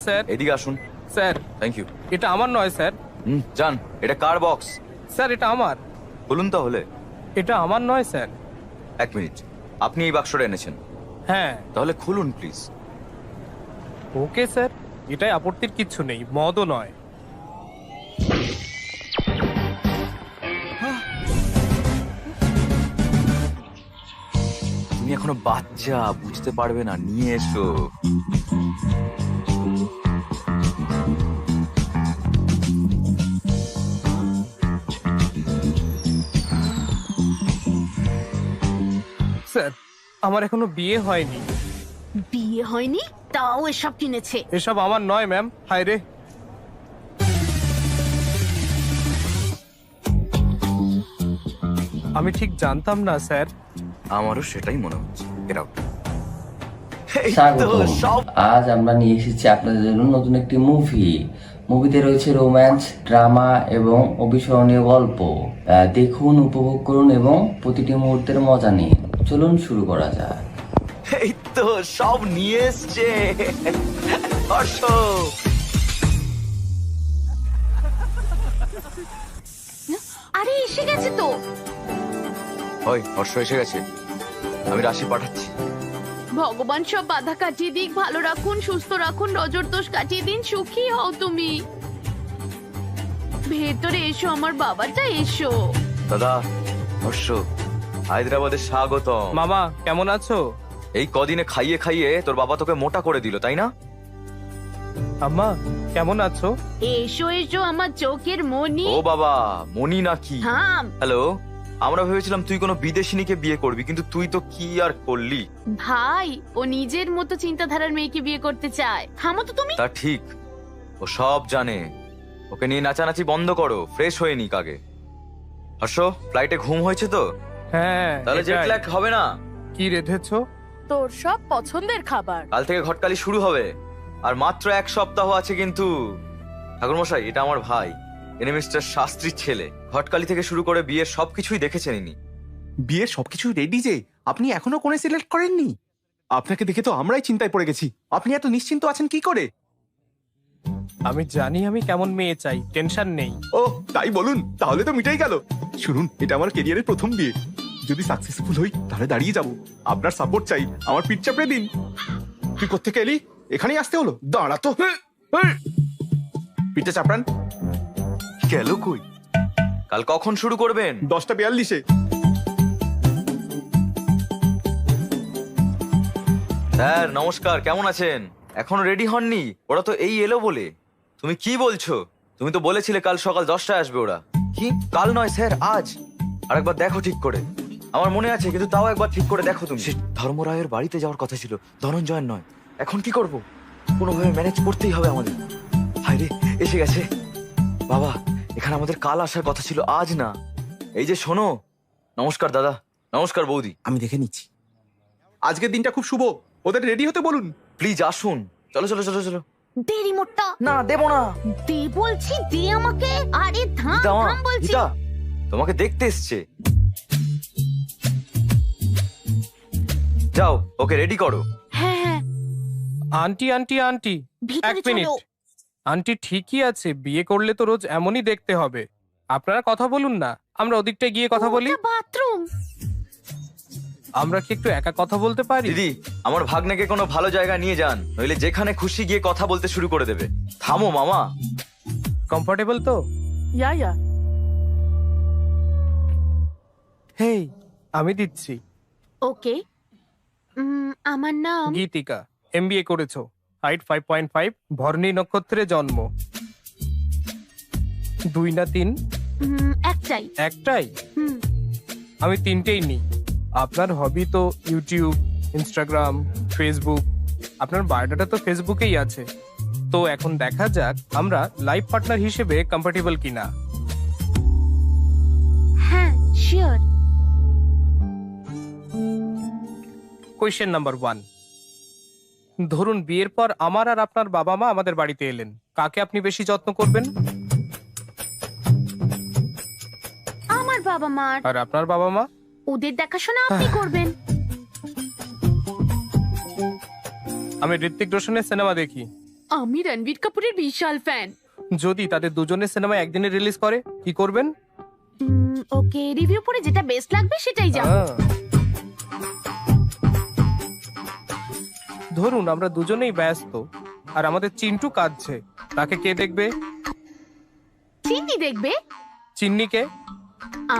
Sir. এদিকে আসুন। Sir, thank you. এটা আমার নয় স্যার। যান, এটা কার বক্স? স্যার, এটা আমার। বলুন তাহলে। এটা আমার নয় স্যার। এক মিনিট, আপনি এই বাক্সটা এনেছেন? হ্যাঁ। তাহলে খুলুন প্লিজ। ওকে স্যার, এটাই আপত্তির কিচ্ছু নেই, মদও নয়। তুমি এখনো বাচ্চা, বুঝতে পারবে না, নিয়ে এসো। স্যার, আমার এখনো বিয়ে হয়নি। বিয়ে হয়নি তাও এসব কিনেছে? এসব আমার নয় ম্যাম। হায় রে, আমি ঠিক জানতাম না স্যার। আমারও সেটাই মনে হচ্ছে। Get out. স্বাগতম। সব আজ আমরা নিয়ে এসেছি আপনাদের জন্য নতুন একটি মুভিতে রয়েছে রোম্যান্স, ড্রামা এবং অবিস্মরণীয় গল্প। দেখুন, উপভোগ করুন এবং প্রতিটি মুহূর্তের মজা নিন। চলুন শুরু করা যাক। এই তো সব নিয়ে এসছে। হর্ষ, আরে এসে গেছে তো। ওই হর্ষ এসে গেছে, আমি রাশি পাঠাচ্ছি। ভগবান সব বাধা কাটিয়ে দিক, ভালো রাখুন, সুস্থ রাখুন, নজর দোষ কাটিয়ে দিন, সুখী হও তুমি। ভেতরে এসো আমার বাবাটা, এসো। দাদা, হর্ষ, হায়দ্রাবাদে স্বাগতম। মামা কেমন আছো? এই কদিনে খাইয়ে খাইয়ে তোর বাবা তোকে মোটা করে দিল, তাই না? আম্মা কেমন আছো? এসো এসো আমার চোখের মনি। ও বাবা, মনি নাকি? থাম। হ্যালো, আমরা ভেবেছিলাম তুই কোনো বিদেশিনীকে বিয়ে করবি, কিন্তু তুই তো কি আর করলি। ভাই, ও নিজের মতো চিন্তাধারার মেয়েকে বিয়ে করতে চায়। থামো তো তুমি। তা ঠিক, ও সব জানে। ওকে নিয়ে নাচানাচি বন্ধ করো, ফ্রেশ হয়ে নিক আগে। হর্ষ, ফ্লাইটে ঘুম হয়েছে তো? হ্যাঁ। তাহলে জেট এটাই। ল্যাগ হবে না। কি রেধেছো? তোর সব পছন্দের খাবার। কাল থেকে ঘটকালি শুরু হবে, আর মাত্র 1 সপ্তাহ আছে কিন্তু। ঠাকুরমশাই, এটা আমার ভাই, এনে মিস্টার শাস্ত্রীর ছেলে। ঘটকালি থেকে শুরু করে বিয়ের সবকিছুই দেখেছেন ইনি। বিয়ের সবকিছু রেডি যে, আপনি এখনো কোণে সিলেক্ট করেননি? আপনাকে দেখে তো আমরাই চিন্তায় পড়ে গেছি। আপনি এত নিশ্চিন্ত আছেন কি করে? আমি জানি আমি কেমন মেয়ে চাই, টেনশন নেই। ও তাই বলুন, তাহলে তো মিটাই গেল। শুনুন, এটা আমার কেরিয়ারের প্রথম বিয়ে। যদি সাকসেসফুল হই তাহলে দাঁড়িয়ে যাব। আপনার সাপোর্ট চাই, আমার পিঠ চাপড়ে দিন। তুই কোত্থেকে এলি? এখানেই আসতে হলো? দাঁড়া তো, পিঠে চাপড়ান। গেল কই? কাল কখন শুরু করবেন? 10:42-এ। স্যার নমস্কার, কেমন আছেন? এখনো রেডি হননি? ওরা তো এই এলো বলে। তুমি কি বলছো? তুমি তো বলেছিলে কাল সকাল 10টায় আসবে ওরা। কি? কাল নয় স্যার, আজ। আরেকবার দেখো ঠিক করে। আমার মনে আছে, কিন্তু তাও একবার ঠিক করে দেখো তুমি। সে ধর্মরায়ের বাড়িতে যাওয়ার কথা ছিল, ধনঞ্জয়ের নয়। এখন কি করব? কোনোভাবে ম্যানেজ করতেই হবে আমাদের। হায় রে, এসে গেছে। বাবা, এখানে আমাদের কাল আসার কথা ছিল, আজ না। এই যে শোনো। নমস্কার দাদা। নমস্কার বৌদি। আমি দেখে নিচ্ছি। আজকের দিনটা খুব শুভ, ওদের রেডি হতে বলুন। প্লিজ আসুন। চলো চলো চলো চলো। দে রিমোটটা। না, দেবো না। দে বলছি, দে আমাকে। আরে থাম গীতা মা, থাম বলছি। গীতা, তোমাকে দেখতে এসছে। যাও, ওকে রেডি করো। হ্যাঁ হ্যাঁ, আন্টি আন্টি আন্টি, এক ভিতরে মিনিট। চলো। আন্টি ঠিকই আছে, বিয়ে করলে তো রোজ এমনই দেখতে হবে। আপনারা কথা বলুন না, আমরা ওদিকটায় গিয়ে কথা বলি। বাথরুম। আমরা কি একটু একা কথা বলতে পারি? দিদি, আমার ভাগ্নেকে কোনো ভালো জায়গা নিয়ে যান, নইলে যেখানে খুশি গিয়ে কথা বলতে শুরু করে দেবে। থামো মামা। কমফোর্টেবল তো? ইয়া হেই, আমি দিচ্ছি। ওকে। আমার নাম গীতিকা, এমবিএ করেছো, হাইট 5.5, ভরণী নক্ষত্রে জন্ম। 2 না 3? একটাই। একটাই? হুম, আমি 3টেই নিই। আপনার হবি তো ইউটিউব, ইনস্টাগ্রাম, ফেসবুক। আপনার বায়োডাটা তো ফেসবুকেই আছে। তো এখন দেখা যাক আমরা লাইফ পার্টনার হিসেবে কম্পার্টেবল কিনা। হ্যাঁ শিওর। কোয়েশ্চেন নাম্বার 1, ধরুন বিয়ের পর আমার আর আপনার বাবা মা আমাদের বাড়িতে এলেন, কাকে আপনি বেশি যত্ন করবেন? আমার বাবা মার। আর আপনার বাবা মা? ওদের দেখাশোনা আপনি করবেন। আমি ঋত্বিক রোশনের সিনেমা দেখি, আমি রণবীর কাপুরের বিশাল ফ্যান। যদি তাদের দুজনের সিনেমা একদিনে রিলিজ করে কি করবেন? ওকে, রিভিউ পড়ে যেটা বেস্ট লাগবে সেটাই যাব। ধরুন আমরা দুজনেই ব্যস্ত আর আমাদের চিন্টু কাঁদছে, তাকে কে দেখবে? চিন্নি দেখবে? চিন্নিকে?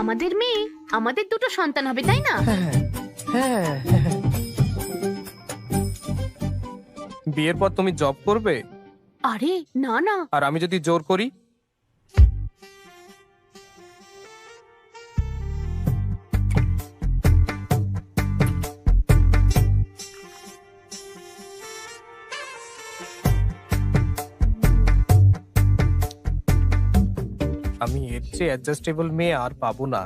আমাদের মেয়ে, আমাদের দুটো সন্তান হবে, তাই না? হ্যাঁ। বিয়ের পর তুমি জব করবে আরে না না, আর আমি যদি জোর করি? আমি এর চেয়ে অ্যাডজাস্টেবল মেয়ে আর পাবো না।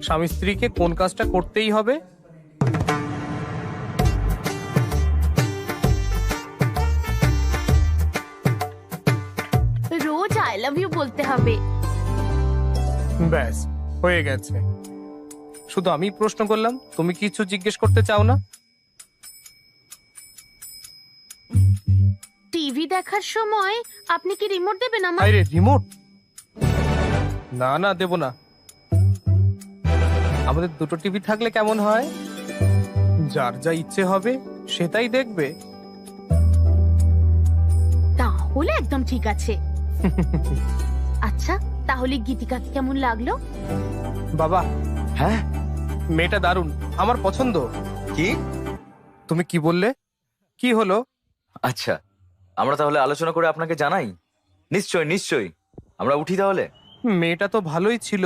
স্বামী স্ত্রীকে কোন কাজটা করতেই হবে? রোজ আই লাভ ইউ বলতে হবে। ব্যাস হয়ে গেছে। শুধু আমি প্রশ্ন করলাম, তুমি কিছু জিজ্ঞেস করতে চাও না? টিভি দেখার সময় আপনি কি রিমোট দেবেন আমার? আরে রিমোট? না না, দেব না। আমাদের দুটো টিভি থাকলে কেমন হয়? যার যা ইচ্ছে হবে সেটাই দেখবে। তাহলে একদম ঠিক আছে। আচ্ছা, তাহলে গীতিকাকে কেমন লাগলো? বাবা, হ্যাঁ মেয়েটা দারুণ, আমার পছন্দ। কি? তুমি কি বললে? কি হলো? আচ্ছা, আমরা তাহলে আলোচনা করে আপনাকে জানাই। নিশ্চয় নিশ্চয়ই, আমরা উঠি তাহলে। মেয়েটা তো ভালোই ছিল।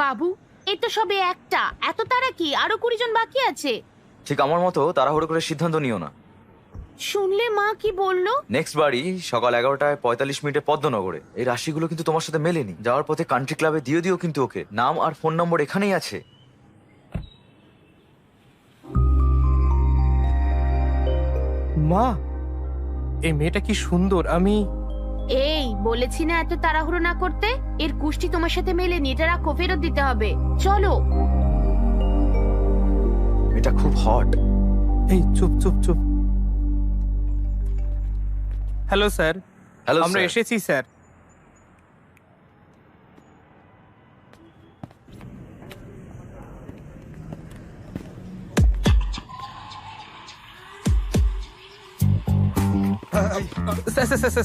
বাবু, এই তো সবে একটা, এত তারা কি? আরো 20 জন বাকি আছে। ঠিক আমার মতো তাড়াহুড়ো করে সিদ্ধান্ত নিও না। শুনলে মা কি বললো? নেক্সট বাড়ি সকাল 11টায় 45 মিনিটে পদ্মনগরে। এই রাশিগুলো কিন্তু তোমার সাথে মেলেনি। যাওয়ার পথে কান্ট্রি ক্লাবে দিয়ে দিও কিন্তু ওকে। নাম আর ফোন নম্বর এখানেই আছে। মা, এই মেয়েটা কি সুন্দর। আমি এই বলেছি না এত তাড়াহুড়ো না করতে। এর কুষ্টি তোমার সাথে মেলেনি, এটা রাখো, ফেরত দিতে হবে। চলো। এটা খুব হট। এই চুপ চুপ চুপ। Hello sir. হ্যালো আমরা এসেছি স্যার।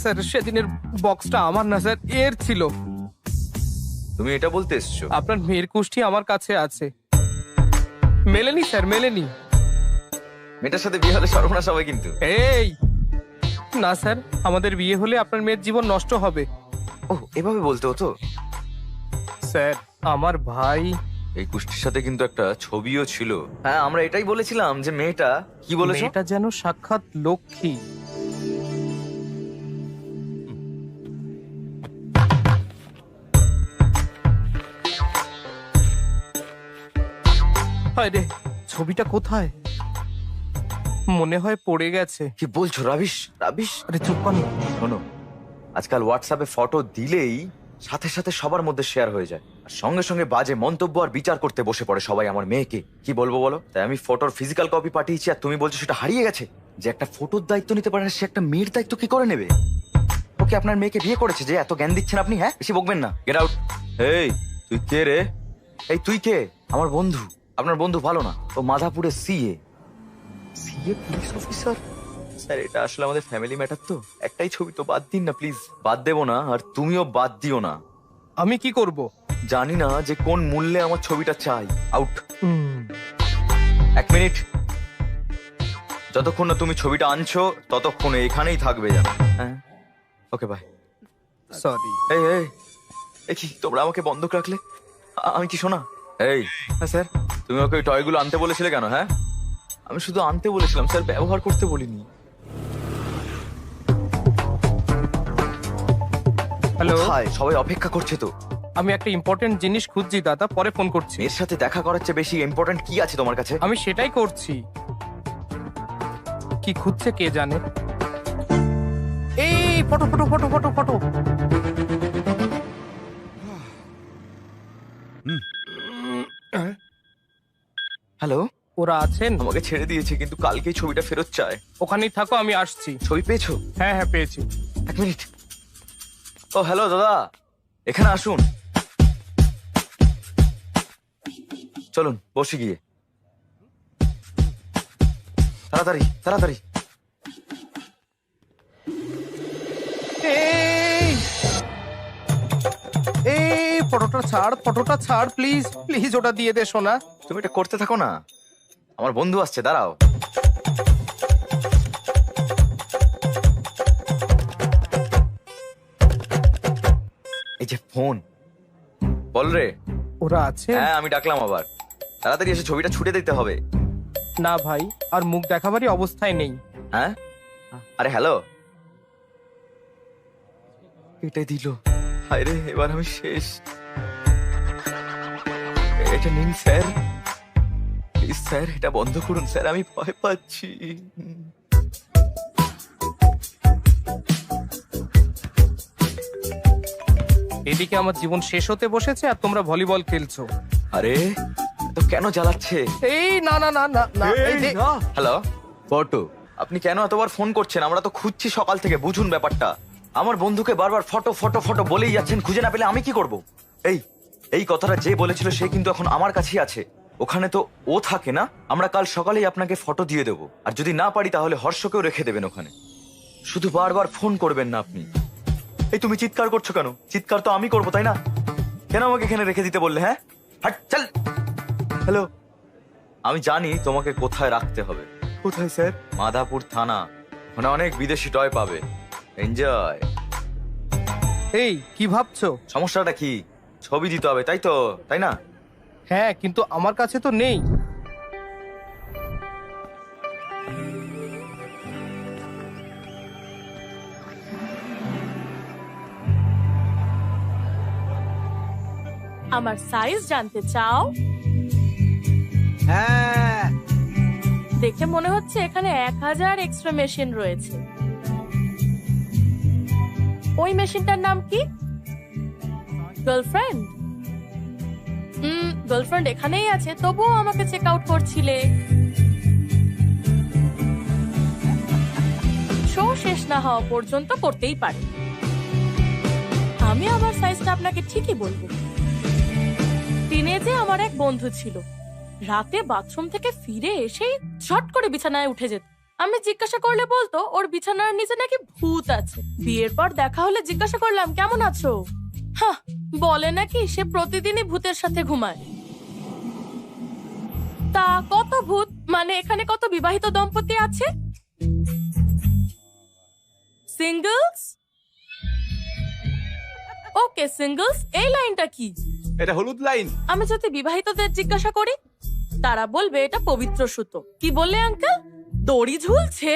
স্যার সেদিনের বক্সটা আমার না স্যার, এর ছিল। তুমি এটা বলতে এসছো? আপনার মেয়ের কুষ্টি আমার কাছে আছে। মেলেনি স্যার, মেলেনি। মেয়েটার সাথে বিয়ে হলে সর্বনাশ হবে কিন্তু। এই না স্যার, আমাদের বিয়ে হলে আপনার মেয়ের জীবন নষ্ট হবে। ও, এভাবে বলতে হতো। স্যার আমার ভাই। এই কুষ্টির সাথে কিন্তু একটা ছবিও ছিল। হ্যাঁ, আমরা এটাই বলেছিলাম যে মেয়েটা, কি বলেছো? মেয়েটা যেন সাক্ষাৎ লক্ষ্মী। হায় রে, ছবিটা কোথায়? মনে হয় পড়ে গেছে। কি বলছো রাবিশ? রাবিশ? আরে চুপ কর না। শোনো, আজকাল হোয়াটসঅ্যাপে ফটো দিলেই সাথে সাথে সবার মধ্যে শেয়ার হয়ে যায়, আর সঙ্গে সঙ্গে বাজে মন্তব্য আর বিচার করতে বসে পড়ে সবাই আমার মেয়েকে। কি বলবো বলো? তাই আমি ফটোর ফিজিক্যাল কপি পাঠিয়েছি, আর তুমি বলছো সেটা হারিয়ে গেছে। যে একটা ফটোর দায়িত্ব নিতে পারে না, সে একটা মেয়ের দায়িত্ব কি করে নেবে? ওকে আপনার মেয়েকে বিয়ে করেছে যে এত জ্ঞান দিচ্ছেন আপনি? হ্যাঁ, বেশি বকবেন না। Get out. এই তুই কে রে? এই তুই কে? আমার বন্ধু। আপনার বন্ধু ভালো না, ও মাধাপুরে CA. CA police officer? Sir এটা আসলে আমাদের ফ্যামিলি ম্যাটার, তো একটাই ছবি, তো বাদ দিন না প্লিজ। বাদ দেবো না, আর তুমিও বাদ দিও না। আমি কি করব? জানি না যে কোন মূল্যে আমার ছবিটা চাই। আউট। 1 মিনিট। যতক্ষণ না তুমি ছবিটা আনছো ততক্ষণ এখানেই থাকবে, জানো? হ্যাঁ, ওকে বাই। সরি। এই এই এই কি তোমরা আমাকে বন্ধক রাখলে? আমি কি শোনা? এই হ্যাঁ স্যার, তুমি ওকে ওই টয়গুলো আনতে বলেছিলে কেন? হ্যাঁ, আমি শুধু আনতে বলেছিলাম স্যার, ব্যবহার করতে বলিনি। হ্যালো, হাই, সবাই অপেক্ষা করছে তো। আমি একটা ইম্পর্টেন্ট জিনিস খুঁজছি দাদা, পরে ফোন করছি। এর সাথে দেখা করার চেয়ে বেশি ইম্পর্টেন্ট কি আছে তোমার কাছে? আমি সেটাই করছি। কি খুঁজছে কে জানে। এই photo photo photo photo photo. Hello, ওরা আছেন? আমাকে ছেড়ে দিয়েছে, কিন্তু কালকেই ছবিটা ফেরত চায়। ওখানেই থাকো, আমি আসছি। ছবি পেয়েছো? হ্যাঁ হ্যাঁ, পেয়েছি। এক মিনিট। ও হ্যালো দাদা, এখানে আসুন। চলুন বসে গিয়ে। তাড়াতাড়ি তাড়াতাড়ি। এই এই ফটোটা ছাড় প্লিজ প্লিজ, ওটা দিয়ে দে সোনা। তুমি এটা করতে থাকো না, আমার বন্ধু আসছে, দাঁড়াও। এই যে ফোন, বল রে। ওরা আছে? হ্যাঁ আমি ডাকলাম আবার, তাড়াতাড়ি এসে ছবিটা ছুটে দিতে হবে। না ভাই, আর মুখ দেখাবারই অবস্থায় নেই। হ্যাঁ আরে হ্যালো, এটাই দিল। হায় রে, এবার আমি শেষ। এটা নিন স্যার, প্লিজ স্যার, এটা বন্ধ করুন স্যার, আমি ভয় পাচ্ছি। এদিকে আমার জীবন শেষ হতে বসেছে আর তোমরা ভলিবল খেলছো। আরে তো কেন জ্বালাচ্ছে? এই না না না না না, এই দে- হ্যালো ফটো, আপনি কেন এতবার ফোন করছেন? আমরা তো খুঁজছি সকাল থেকে, বুঝুন ব্যাপারটা। আমার বন্ধুকে বারবার ফটো ফটো ফটো বলেই যাচ্ছেন, খুঁজে না পেলে আমি কি করব? এই কথাটা যে বলেছিল সে কিন্তু এখন আমার কাছেই আছে। ওখানে তো ও থাকে না। আমরা কাল সকালেই আপনাকে ফটো দিয়ে দেবো, আর যদি না পারি তাহলে হর্ষকেও রেখে দেবেন ওখানে। শুধু বারবার ফোন করবেন না আপনি। এই তুমি চিৎকার করছো কেন? চিৎকার তো আমি করবো, তাই না? কেন আমাকে এখানে রেখে দিতে বললে? হ্যাঁ হাট, চল। হ্যালো, আমি জানি তোমাকে কোথায় রাখতে হবে। কোথায় স্যার? মাধাপুর থানা, ওখানে অনেক বিদেশি টয় পাবে। এনজয়। এই কি ভাবছো? সমস্যাটা কি? ছবি দিতে হবে, তাই তো, তাই না? হ্যাঁ, কিন্তু আমার কাছে তো নেই। আমার সাইজ জানতে চাও? হ্যাঁ, দেখে মনে হচ্ছে এখানে 1000 এক্সট্রা মেশিন রয়েছে। ওই মেশিনটার নাম কি? গার্লফ্রেন্ড? গার্লফ্রেন্ড এখানেই আছে, তবুও আমাকে চেক আউট করছিলে। শো শেষ না হওয়া পর্যন্ত করতেই পারে। আমি আমার সাইজটা আপনাকে ঠিকই বলবো। টিনেজে আমার এক বন্ধু ছিল, রাতে বাথরুম থেকে ফিরে এসেই ঝট করে বিছানায় উঠে যেত। আমি জিজ্ঞাসা করলে বলতো ওর বিছানার নিচে নাকি ভূত আছে। বিয়ের পর দেখা হলে জিজ্ঞাসা করলাম কেমন আছো, হ্যাঁ বলে নাকি সে প্রতিদিনই ভূতের সাথে ঘুমায়। তা কত ভূত, মানে এখানে কত বিবাহিত দম্পতি আছে? সিঙ্গলস? ওকে সিঙ্গলস, এই লাইনটা কি? এটা হলুদ লাইন। আমি যদি বিবাহিতদের জিজ্ঞাসা করি তারা বলবে এটা পবিত্র সুতো। কি বললে আঙ্কেল? দড়ি ঝুলছে?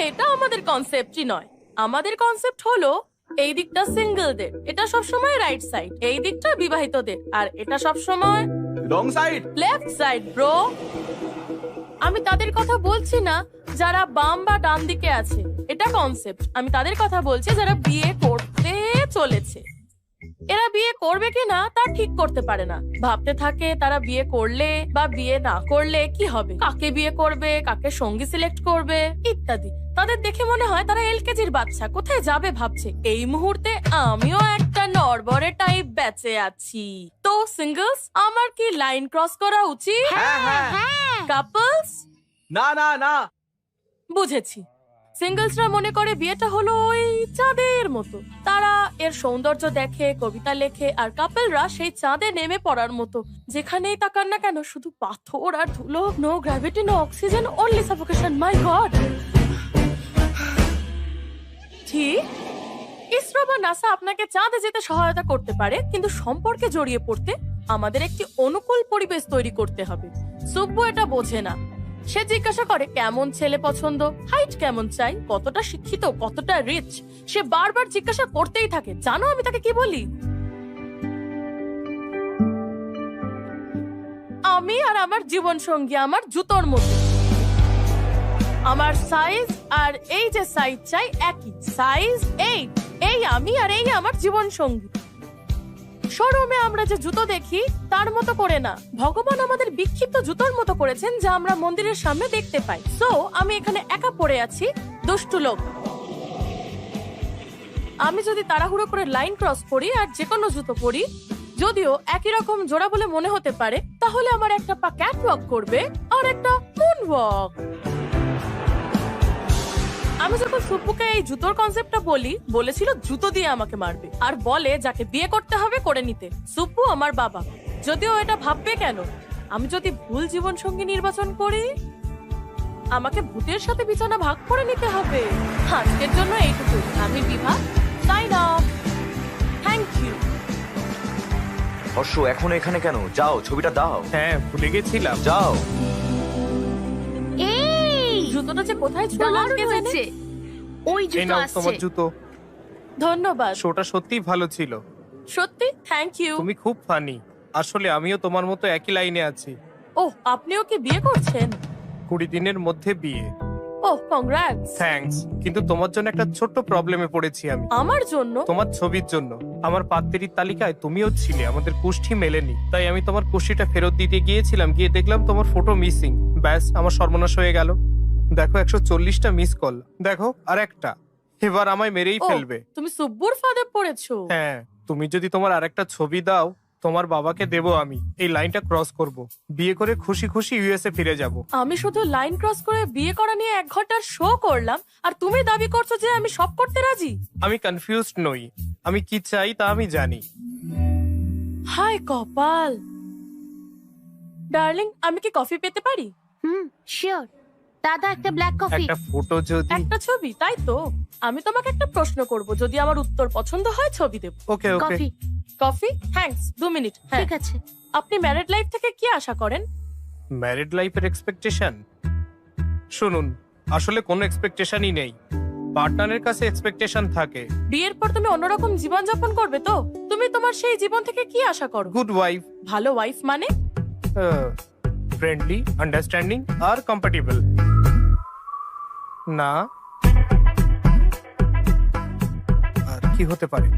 এটা আমাদের কনসেপ্টই নয়। আমাদের কনসেপ্ট হলো এই দিকটা সিঙ্গেলদের, এটা সবসময় রাইট সাইড, এই দিকটা বিবাহিতদের, আর এটা সবসময় wrong side. Left side bro. আমি তাদের কথা বলছি না যারা বাম বা ডান দিকে আছে, এটা কনসেপ্ট। আমি তাদের কথা বলছি যারা বিয়ে করতে চলেছে। এরা বিয়ে করবে কিনা তা ঠিক করতে পারে না, ভাবতে থাকে তারা বিয়ে করলে বা বিয়ে না করলে কি হবে, কাকে বিয়ে করবে, কাকে সঙ্গী সিলেক্ট করবে ইত্যাদি। তাদের দেখে মনে হয় তারা এলকেজির বাচ্চা, কোথায় যাবে ভাবছে। এই মুহূর্তে আমিও একটা নড়বড়ে টাইপ বেঁচে আছি। তো সিঙ্গলস, আমার কি লাইন ক্রস করা উচিত? কাপলস? না না না, বুঝেছি। সিঙ্গলসরা মনে করে বিয়েটা হলো ওই চাঁদের মতো, তারা এর সৌন্দর্য দেখে, কবিতা লেখে, আর কাপলরা সেই চাঁদে নেমে পড়ার মতো, যেখানেই তাকান না কেন শুধু পাথর আর ধুলো, no gravity, no oxygen, only suffocation. My god. ঠিক, ইসরো বা নাসা আপনাকে চাঁদে যেতে সহায়তা করতে পারে, কিন্তু সম্পর্কে জড়িয়ে পড়তে আমাদের একটি অনুকূল পরিবেশ তৈরি করতে হবে। সুব্বু এটা বোঝে না। সে জিজ্ঞাসা করে কেমন ছেলে পছন্দ, হাইট কেমন চাই, কতটা শিক্ষিত, কতটা রিচ। সে বারবার জিজ্ঞাসা করতেই থাকে। জানো আমি তাকে কি বলি? আমি আর আমার জীবন সঙ্গী আমার জুতোর মতো। আমার সাইজ আর এই যে সাইজ চাই একই সাইজ। এই আমি আর এই আমার জীবন সঙ্গী। শোরুমে আমরা যে জুতো দেখি তার মতো করে না, ভগবান আমাদের বিক্ষিপ্ত জুতোর মতো করেছেন যা আমরা মন্দিরের সামনে দেখতে পাই। সো আমি এখানে একা পড়ে আছি, দুষ্টু লোক। আমি যদি তাড়াহুড়ো করে লাইন ক্রস করি আর যে কোনো জুতো পরি, যদিও একই রকম জোড়া বলে মনে হতে পারে, তাহলে আমার একটা পা ক্যাট ওয়াক করবে আর একটা মুন ওয়াক। আমি যখন সুপুকে এই জুতোর কনসেপ্টটা বলেছিল জুতো দিয়ে আমাকে মারবে আর বলে যাকে বিয়ে করতে হবে করে নিতে। সুপু আমার বাবা, যদিও এটা ভাববে কেন আমি যদি ভুল জীবন সঙ্গী নির্বাচন করি, আমাকে ভূতের সাথে বিছানা ভাগ করে নিতে হবে। আজকের জন্য এইটুকু। আমি Bibha, sign off. Thank you. Harsh এখনো এখানে কেন? যাও ছবিটা দাও। হ্যাঁ, ভুলে গেছিলাম। যাও। এই জুতোটা যে কোথায় ছুঁড়লাম দারুণ কে জানে। হয়েছে। ওই এই জুতো নাও আসছে। তোমার জুতো। ধন্যবাদ। শোটা সত্যিই ভালো ছিল। সত্যি থ্যাংক ইউ। তুমি খুব ফানি। আসলে আমিও তোমার মতো একই লাইনে আছি। ওহ, আপনিও কি বিয়ে করছেন? 20 দিনের মধ্যে বিয়ে। ওহ, কংগ্রাটস। থ্যাঙ্কস, কিন্তু তোমার জন্য একটা ছোট্ট প্রবলেমে পড়েছি আমি। আমার জন্য? তোমার ছবির জন্য। আমার পাত্রীর তালিকায় তুমিও ছিলে, আমাদের কুষ্ঠি মেলেনি। তাই আমি তোমার কুষ্ঠিটা ফেরত দিতে গিয়েছিলাম, গিয়ে দেখলাম তোমার ফটো মিসিং। ব্যাস, আমার সর্বনাশ হয়ে গেল। দেখো 140টা মিস কল, দেখো আর একটা। এবার আমায় মেরেই ও, ফেলবে। তুমি সুব্বুর ফাঁদে পড়েছো। হ্যাঁ, তুমি যদি তোমার আরেকটা ছবি দাও, তোমার বাবাকে দেবো আমি। এই লাইনটা ক্রস করব, বিয়ে করে খুশি খুশি ইউএসএ ফিরে যাব। আমি শুধু লাইন ক্রস করে বিয়ে করা নিয়ে 1 ঘন্টার শো করলাম আর তুমি দাবি করছো যে আমি সব করতে রাজি। আমি কনফিউজড নই, আমি কি চাই তা আমি জানি। হায় কপাল। ডার্লিং, আমি কি কফি পেতে পারি? শিওর। দাদা একটা ব্ল্যাক কফি। একটা ফটো যদি। একটা ছবি, তাই তো? আমি তোমাকে একটা প্রশ্ন করব, যদি আমার উত্তর পছন্দ হয় ছবি দেব। ওকে ওকে। কফি। কফি? থ্যাঙ্কস। 2 মিনিট। হ্যাঁ। ঠিক আছে। আপনি ম্যারিড লাইফ থেকে কি আশা করেন? ম্যারিড লাইফের এক্সপেকটেশন? শুনুন, আসলে কোনো এক্সপেকটেশনই নেই। পার্টনারের কাছে এক্সপেকটেশন থাকে। বিয়ের পর তুমি অন্যরকম জীবন যাপন করবে তো? তুমি তোমার সেই জীবন থেকে কি আশা করো? গুড ওয়াইফ, ভালো ওয়াইফ মানে? ফ্রেন্ডলি, আন্ডারস্ট্যান্ডিং আর কম্প্যাটেবল। না, আর কি হতে পারে?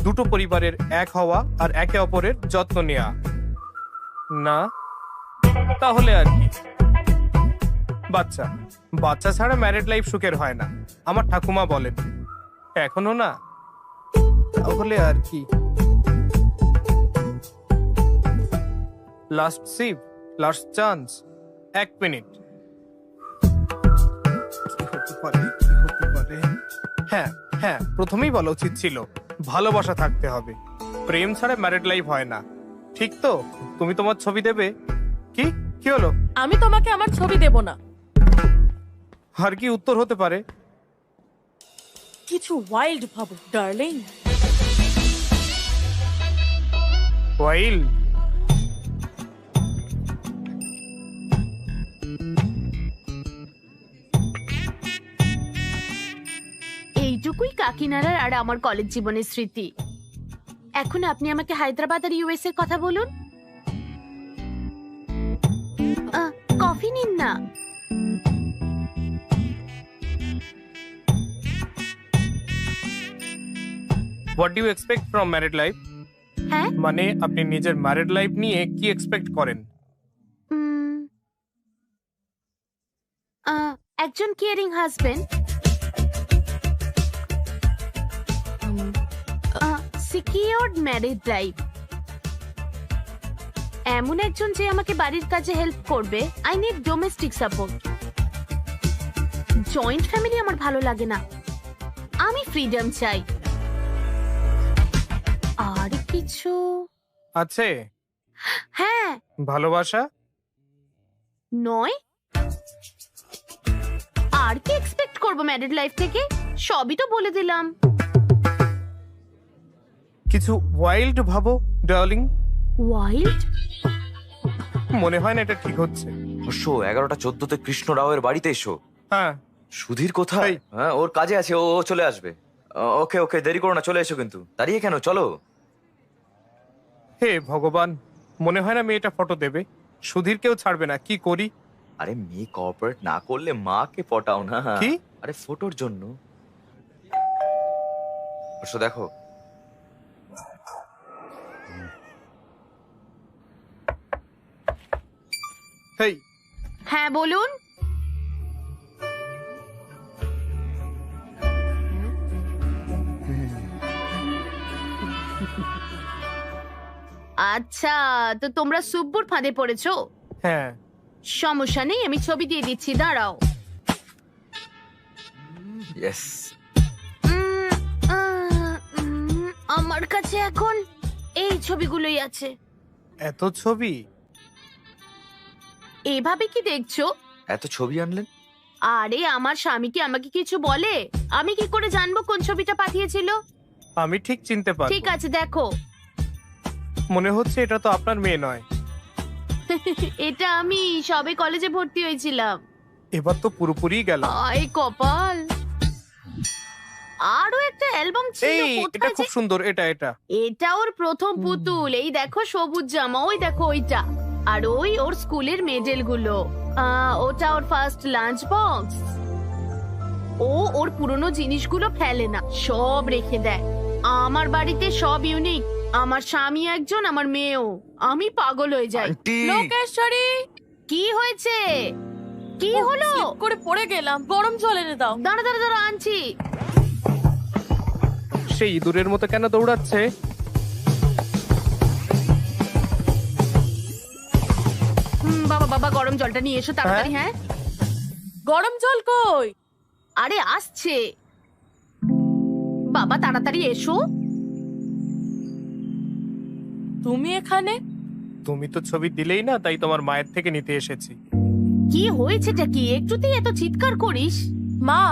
দুটো পরিবারের এক হওয়া আর একে অপরের যত্ন নেওয়া। না, তাহলে আর কি? বাচ্চা। বাচ্চা ছাড়া ম্যারিড লাইফ সুখের হয় না, আমার ঠাকুমা বলেন। এখনো না, তাহলে আর কি? Last sheep, last chance. 1 minute. কি হতে পারে, কি হতে পারে? হ্যাঁ হ্যাঁ, প্রথমেই বলা উচিত ছিল ভালোবাসা থাকতে হবে। প্রেম ছাড়া ম্যারিড লাইফ হয় না, ঠিক তো? তুমি তোমার ছবি দেবে? কি কি হলো? আমি তোমাকে আমার ছবি দেব না। আর কি উত্তর হতে পারে? কিছু ওয়াইল্ড ভাবো ডার্লিং। ওয়াইল্ড? এইটুকুই কাকিনাড়ার আর আমার কলেজ জীবনের স্মৃতি। এখন আপনি আমাকে হায়দ্রাবাদ আর ইউএস এর কথা বলুন। কফি নিন না। What do you expect from married life? হ্যাঁ, মানে আপনি নিজের ম্যারিড লাইফ নিয়ে কি এক্সপেক্ট করেন? একজন caring husband, secured married life, এমন একজন যে আমাকে বাড়ির কাজে হেল্প করবে। I need domestic support. Joint family আমার ভালো লাগে না, আমি ফ্রিডম চাই। আর কিছু আছে? হ্যাঁ, ভালোবাসা? নয়। আর কি এক্সপেক্ট করবো ম্যারিড লাইফ থেকে? সবই তো বলে দিলাম। কিছু ওয়াইল্ড ভাবো ডার্লিং। ওয়াইল্ড? মনে হয় না এটা ঠিক হচ্ছে। হর্ষ 11টা 14তে কৃষ্ণ রাওয়ের বাড়িতে এসো। হ্যাঁ। সুধীর কোথায়? এই। হ্যাঁ, ওর কাজে আছে, ও ও চলে আসবে। ওকে ওকে, দেরি করো না, চলে এসো। কিন্তু দাঁড়িয়ে কেন, চলো। হে ভগবান, মনে হয় না মেয়েটা ফটো দেবে। সুধীরকেও ছাড়বে না, কি করি? আরে মেয়ে কোঅপারেট না করলে মাকে পটাও না। কি? আরে ফটোর জন্য। হর্ষ দেখো। হেই, হ্যাঁ বলুন। আচ্ছা, তো তোমরা সুব্বুর ফাঁদে পড়েছো? হ্যাঁ সমস্যা নেই, আমি ছবি দিয়ে দিচ্ছি, দাঁড়াও। ইয়েস। উম, আমার কাছে এখন এই ছবিগুলোই আছে। এত ছবি? এভাবে কি দেখছো? এত ছবি আনলেন? আরে আমার স্বামী কি আমাকে কিছু বলে? আমি কি করে জানবো কোন ছবিটা পাঠিয়েছিল? আমি ঠিক চিনতে পারবো। ঠিক আছে, দেখো। মনে হচ্ছে এটা তো আপনার মেয়ে নয়। এটা আমি সবে কলেজে ভর্তি হয়েছিলাম। এবার তো পুরোপুরি গেল। আয় কপাল। আরো একটা অ্যালবাম ছিল, এই এটা কোথায় খুব যে- সুন্দর, এটা এটা এটা ওর প্রথম পুতুল। এই দেখো সবুজ জামা, ওই দেখো ওইটা। আর ওই ওর স্কুলের মেডেল গুলো। ওটা ওর ফার্স্ট লাঞ্চ বক্স। ও ওর পুরনো জিনিসগুলো ফেলে না, সব রেখে দেয়। আমার বাড়িতে সব ইউনিক। আমার স্বামী একজন, আমার মেয়েও। আমি পাগল হয়ে যাই। আন্টি, লোকেশ্বরী, কি হয়েছে? কি হলো? slip করে পড়ে গেলাম, গরম জল এনে দাও। দাঁড়া দাঁড়া দাঁড়া, আনছি। সেই ইঁদুরের মতো কেন দৌড়াচ্ছে? বাবা বাবা, গরম জলটা নিয়ে এসো তাড়াতাড়ি। হ্যাঁ, গরম জল কই? আরে আসছে। বাবা তাড়াতাড়ি এসো। তুমি এখানে? তুমি তো ছবি দিলেই না, তাই তোমার মায়ের থেকে নিতে এসেছি। কি হয়েছেটা কি? একটুতেই এত চিৎকার করিস? মা,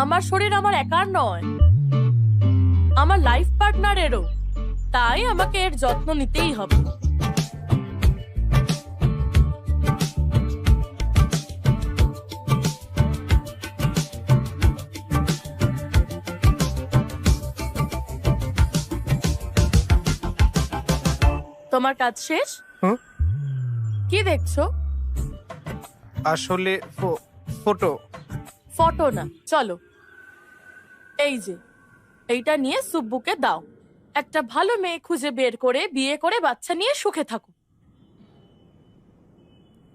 আমার শরীর আমার একার নয়, আমার লাইফ পার্টনারেরও। তাই আমাকে এর যত্ন নিতেই হবে। তোমার কাজ শেষ? হুম? কি দেখছো? আসলে ফটো। ফটো না, চলো। এই যে, এইটা নিয়ে সুব্বুকে দাও। একটা ভালো মেয়ে খুঁজে বের করে বিয়ে করে বাচ্চা নিয়ে সুখে থাকো।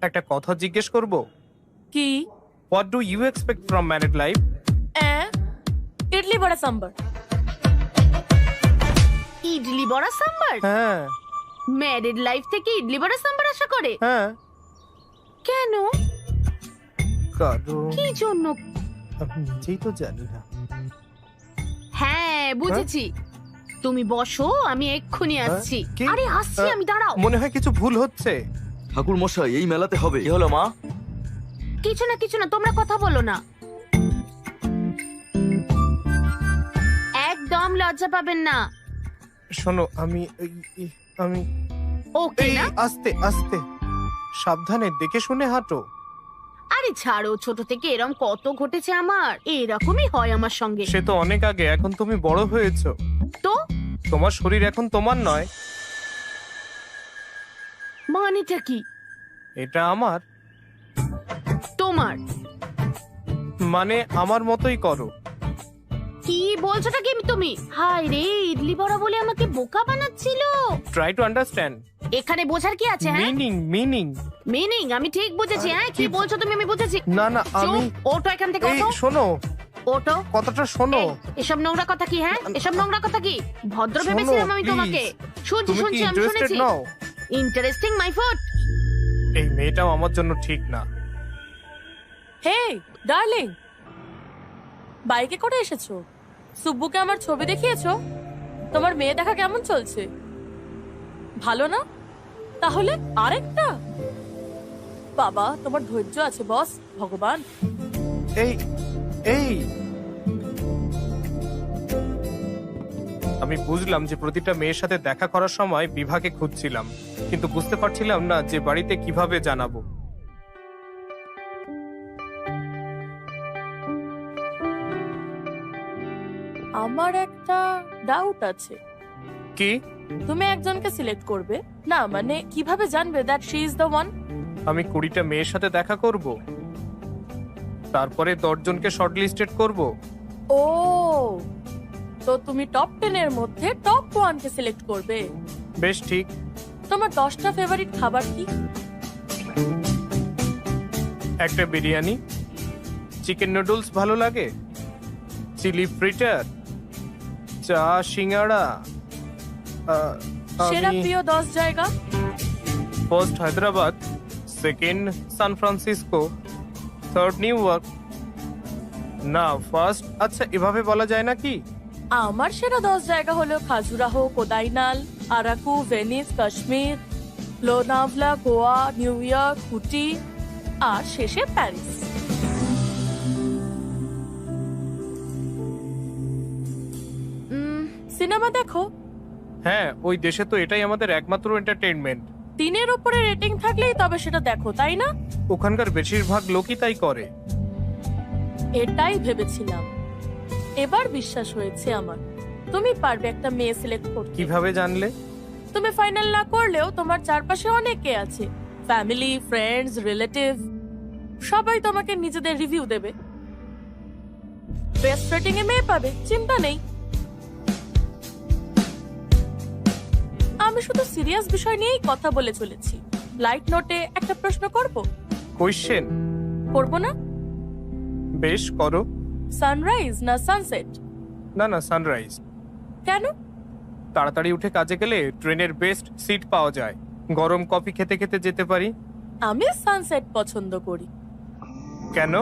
একটা কথা জিজ্ঞেস করব? কি? What do you expect from married life? Idli vada sambar. Idli vada sambar? হ্যাঁ ম্যারিড লাইফ থেকে ইডলি বড়া সাম্বার আশা করে? হ্যাঁ। কেন? কারণ কি জন্য? আমি নিজেই তো জানি না। হ্যাঁ বুঝেছি। তুমি বসো, আমি এক্ষুনি আসছি। কি? আরে আসছি আমি, দাঁড়াও। মনে হয় কিছু ভুল হচ্ছে। ঠাকুর মশাই, এই মেলাতে হবে। কি হলো মা? কিছু না কিছু না, তোমরা কথা বলো না। একদম লজ্জা পাবেন না। শোনো, আমি আমি ওকে এই না? আস্তে আস্তে, সাবধানে, দেখে শুনে হাঁটো। আরে ছাড়ো, ছোট থেকে এরকম কত ঘটেছে আমার। এরকমই হয় আমার সঙ্গে। সে তো অনেক আগে, এখন তুমি বড় হয়েছো। তো তোমার শরীর এখন তোমার নয়, মানেটা কি? এটা আমার। তোমার মানে আমার মতোই করো। কি বলছোটা কি তুমি? হায় রে, ইডলি বড়া বলে আমাকে বোকা বানাচ্ছিল। ট্রাই টু আন্ডারস্ট্যান্ড এখানে বোঝার কি আছে? হ্যাঁ, মিনিং। মিনিং আমি ঠিক বুঝেছি। হ্যাঁ, কি বলছো তুমি আমি বুঝেছি। না না, আমি চুপ, ওঠো এখান থেকে, এই ওঠো শোনো, ওঠো। কথাটা শোনো। এই, এসব নোংরা কথা কি? হ্যাঁ, এসব নোংরা কথা কি? ভদ্র শোনো, ভেবেছিলাম আমি please। তোমাকে। শুনছি তুমি কি শুনছি, আমি ইন্টারেস্টেড শুনেছি। নও? Interesting my food. এই মেয়েটাও আমার জন্য ঠিক না। হে ডার্লিং, বাইকে করে এসেছো? সুব্বুকে আমার ছবি দেখিয়েছো? তোমার মেয়ে দেখা কেমন চলছে? ভালো না? তাহলে আরেকটা? বাবা, তোমার ধৈর্য আছে বস, ভগবান। এই এই আমি বুঝলাম যে প্রতিটা মেয়ের সাথে দেখা করার সময় বিভাকে খুঁজছিলাম, কিন্তু বুঝতে পারছিলাম না যে বাড়িতে কিভাবে জানাবো। আমার একটা ডাউট আছে। কি? তুমি একজনকে সিলেক্ট করবে না, মানে কিভাবে জানবে that she is the one? আমি 20টা মেয়ের সাথে দেখা করব, তারপরে 10 জনকে শর্টলিস্টেড করব। ও, তো তুমি টপ 10 এর মধ্যে টপ 1 কে সিলেক্ট করবে। বেশ ঠিক। তোমার 10টা ফেভারিট খাবার কি? একটা বিরিয়ানি, চিকেন নুডলস ভালো লাগে, চিলি ফ্রিটার, চা, সিঙ্গাড়া। সেরা প্রিয় 10 জায়গা? First Hyderabad, second San Francisco, third New York. না ফার্স্ট, আচ্ছা এভাবে বলা যায় নাকি? আমার সেরা 10 জায়গা হলো Khajuraho, Kodaikanal, Araku, Venice, Kashmir, Lonavala, Goa, New York, Ooty আর শেষে প্যারিস। সিনেমা দেখো? হ্যাঁ, ওই দেশে তো এটাই আমাদের একমাত্র এন্টারটেইনমেন্ট। 3-এর উপরে রেটিং থাকলেই তবে সেটা দেখো, তাই না? ওখানকার বেশিরভাগ লোকই তাই করে। এটাই ভেবেছিলাম, এবার বিশ্বাস হয়েছে আমার। তুমি পারবে একটা মেয়ে সিলেক্ট করতে। কিভাবে জানলে? তুমি ফাইনাল না করলেও তোমার চারপাশে অনেকে আছে, ফ্যামিলি, ফ্রেন্ডস, রিলেটিভ, সবাই তোমাকে নিজেদের রিভিউ দেবে। বেস্ট রেটিং এ মেয়ে পাবে, চিন্তা নেই। আমি শুধু সিরিয়াস বিষয় নিয়েই কথা বলে চলেছি। লাইট নোটে একটা প্রশ্ন করব? কোয়েশ্চেন? করব না? বেশ, করো। সানরাইজ না সানসেট? না না, সানরাইজ। কেন? তাড়াতাড়ি উঠে কাজে গেলে ট্রেনের বেস্ট সিট পাওয়া যায়, গরম কফি খেতে খেতে যেতে পারি। আমি সানসেট পছন্দ করি। কেন?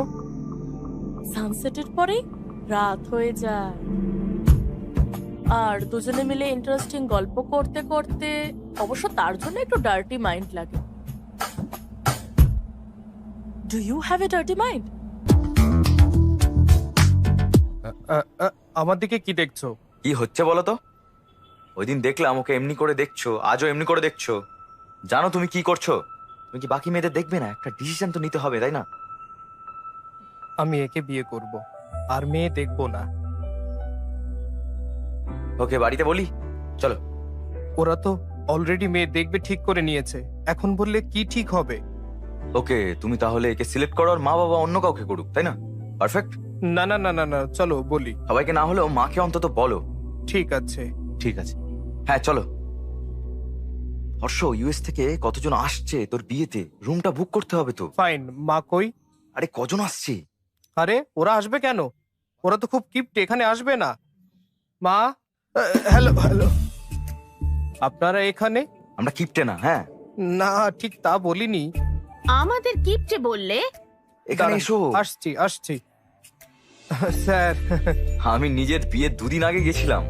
সানসেটের পরেই রাত হয়ে যায়, আর দুজনে মিলে ইন্টারেস্টিং গল্প করতে করতে, অবশ্য তার জন্য একটু ডার্টি মাইন্ড লাগে। Do you have a dirty mind? আমার দিকে কি দেখছো? কি হচ্ছে বলো তো? ওই দিন দেখলাম ওকে এমনি করে দেখছো, আজও এমনি করে দেখছো। জানো তুমি কি করছো? তুমি কি বাকি মেয়েদের দেখবে না? একটা ডিসিশন তো নিতে হবে, তাই না? আমি একে বিয়ে করব, আর মেয়ে দেখবো না। ওকে বাড়িতে বলি, চলো। ওরা তো অলরেডি মেয়ে দেখবে ঠিক করে নিয়েছে, এখন বললে কি ঠিক হবে? ওকে, তুমি তাহলে একে সিলেক্ট করো, আর মা বাবা অন্য কাউকে করুক, তাই না? পারফেক্ট। না না না না না, চলো বলি। সবাইকে না হলেও মাকে অন্তত বলো। ঠিক আছে। ঠিক আছে, হ্যাঁ চলো। হর্ষ, ইউএস থেকে কতজন আসছে তোর বিয়েতে? রুমটা বুক করতে হবে তো। ফাইন। মা কই? আরে কজন আসছে? আরে ওরা আসবে কেন? ওরা তো খুব কিপ্টে, এখানে আসবে না। মা, হ্যালো হ্যালো, আপনারা এখানে? আমরা কিপটে না। হ্যাঁ, না ঠিক তা বলিনি। আমাদের কিপটে বললে? এখানে দাঁড়ান, এসো। আসছি আসছি। স্যার, আমি নিজের বিয়ের 2 দিন আগে গেছিলাম,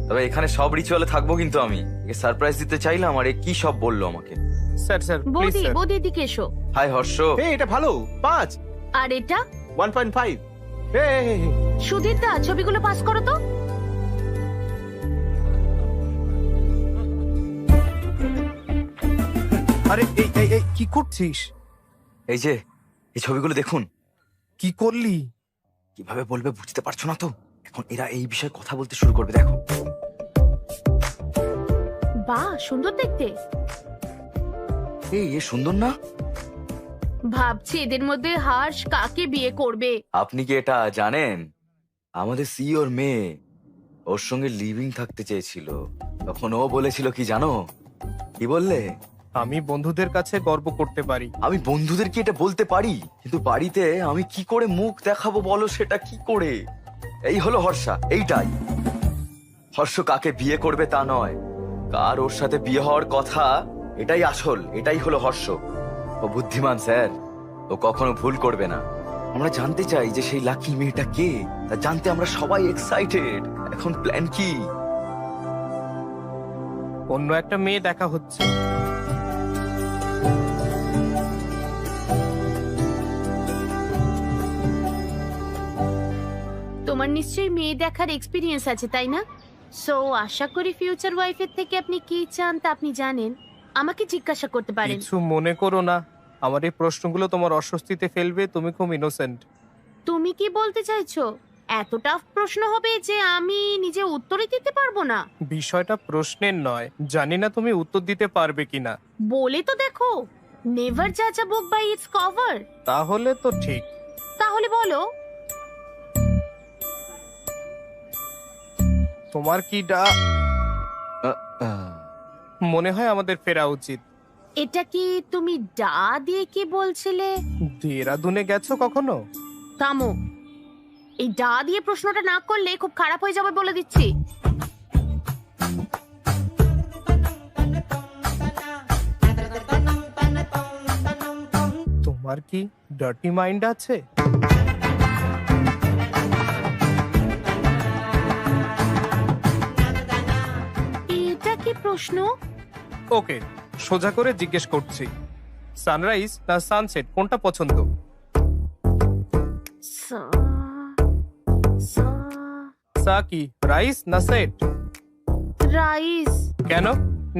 তবে এখানে সব রিচুয়ালে থাকবো, কিন্তু আমি একে সারপ্রাইজ দিতে চাইলাম, আর এ কি সব বললো আমাকে। স্যার স্যার প্লিজ বৌদি, স্যার। বৌদি দিকে এসো। হাই হর্ষ। এটা ভালো 5 আর এটা 1.5। সুধীর দা, ছবিগুলো পাস করো তো। আরে এই এই এই কি করছিস? এই যে এই ছবিগুলো দেখুন। কি করলি? কিভাবে বলবে বুঝতে পারছো না তো? এখন এরা এই বিষয়ে কথা বলতে শুরু করবে, দেখো। বাহ, সুন্দর দেখতে। এই এ সুন্দর না? ভাবছি এদের মধ্যে হর্ষ কাকে বিয়ে করবে। আপনি কি এটা জানেন? আমাদের সিইওর মেয়ে ওর সঙ্গে লিভিং থাকতে চেয়েছিল, তখন ও বলেছিল কি জানো? কি বললে? আমি বন্ধুদের কাছে গর্ব করতে পারি। আমি বন্ধুদের কি এটা বলতে পারি, কিন্তু বাড়িতে আমি কি করে মুখ দেখাবো বলো, সেটা কি করে? এই হলো হর্ষা, এইটাই। হর্ষ কাকে বিয়ে করবে তা নয়, কার ওর সাথে বিয়ে হওয়ার কথা, এটাই আসল, এটাই হলো হর্ষ। ও বুদ্ধিমান স্যার, ও কখনো ভুল করবে না। আমরা জানতে চাই যে সেই লাকি মেয়েটা কে, তা জানতে আমরা সবাই এক্সাইটেড। এখন প্ল্যান কি? অন্য একটা মেয়ে দেখা হচ্ছে। তোমার নিশ্চয়ই মেয়ে দেখার এক্সপিরিয়েন্স আছে, তাই না? সো আশা করি ফিউচার ওয়াইফের থেকে আপনি কি চান তা আপনি জানেন। আমাকে জিজ্ঞাসা করতে পারেন। কিছু মনে করো না, আমার এই প্রশ্নগুলো তোমার অস্বস্তিতে ফেলবে। তুমি খুব ইনোসেন্ট। তুমি কি বলতে চাইছো? এত টাফ প্রশ্ন হবে যে আমি নিজে উত্তরই দিতে পারবো না? বিষয়টা প্রশ্নের নয়, জানি না তুমি উত্তর দিতে পারবে কিনা। বলে তো দেখো, নেভার জাজ আ বুক বাই ইটস কভার। তাহলে তো ঠিক। তাহলে বলো। তোমার কি মনে হয় আমাদের ফেরা উচিত? এটা কি তুমি ডা দিয়ে কি বলছিলে? দেরাদুনে গেছো কখনো? থামো, এই ডা দিয়ে প্রশ্নটা না করলে খুব খারাপ হয়ে যাবে বলে দিচ্ছি। তোমার কি ডার্টি মাইন্ড আছে? এটা কি প্রশ্ন? ওকে, সোজা করে জিজ্ঞেস করছি, সানরাইজ না সানসেট কোনটা পছন্দ? সা কি রাইস না সেট? রাইস। কেন?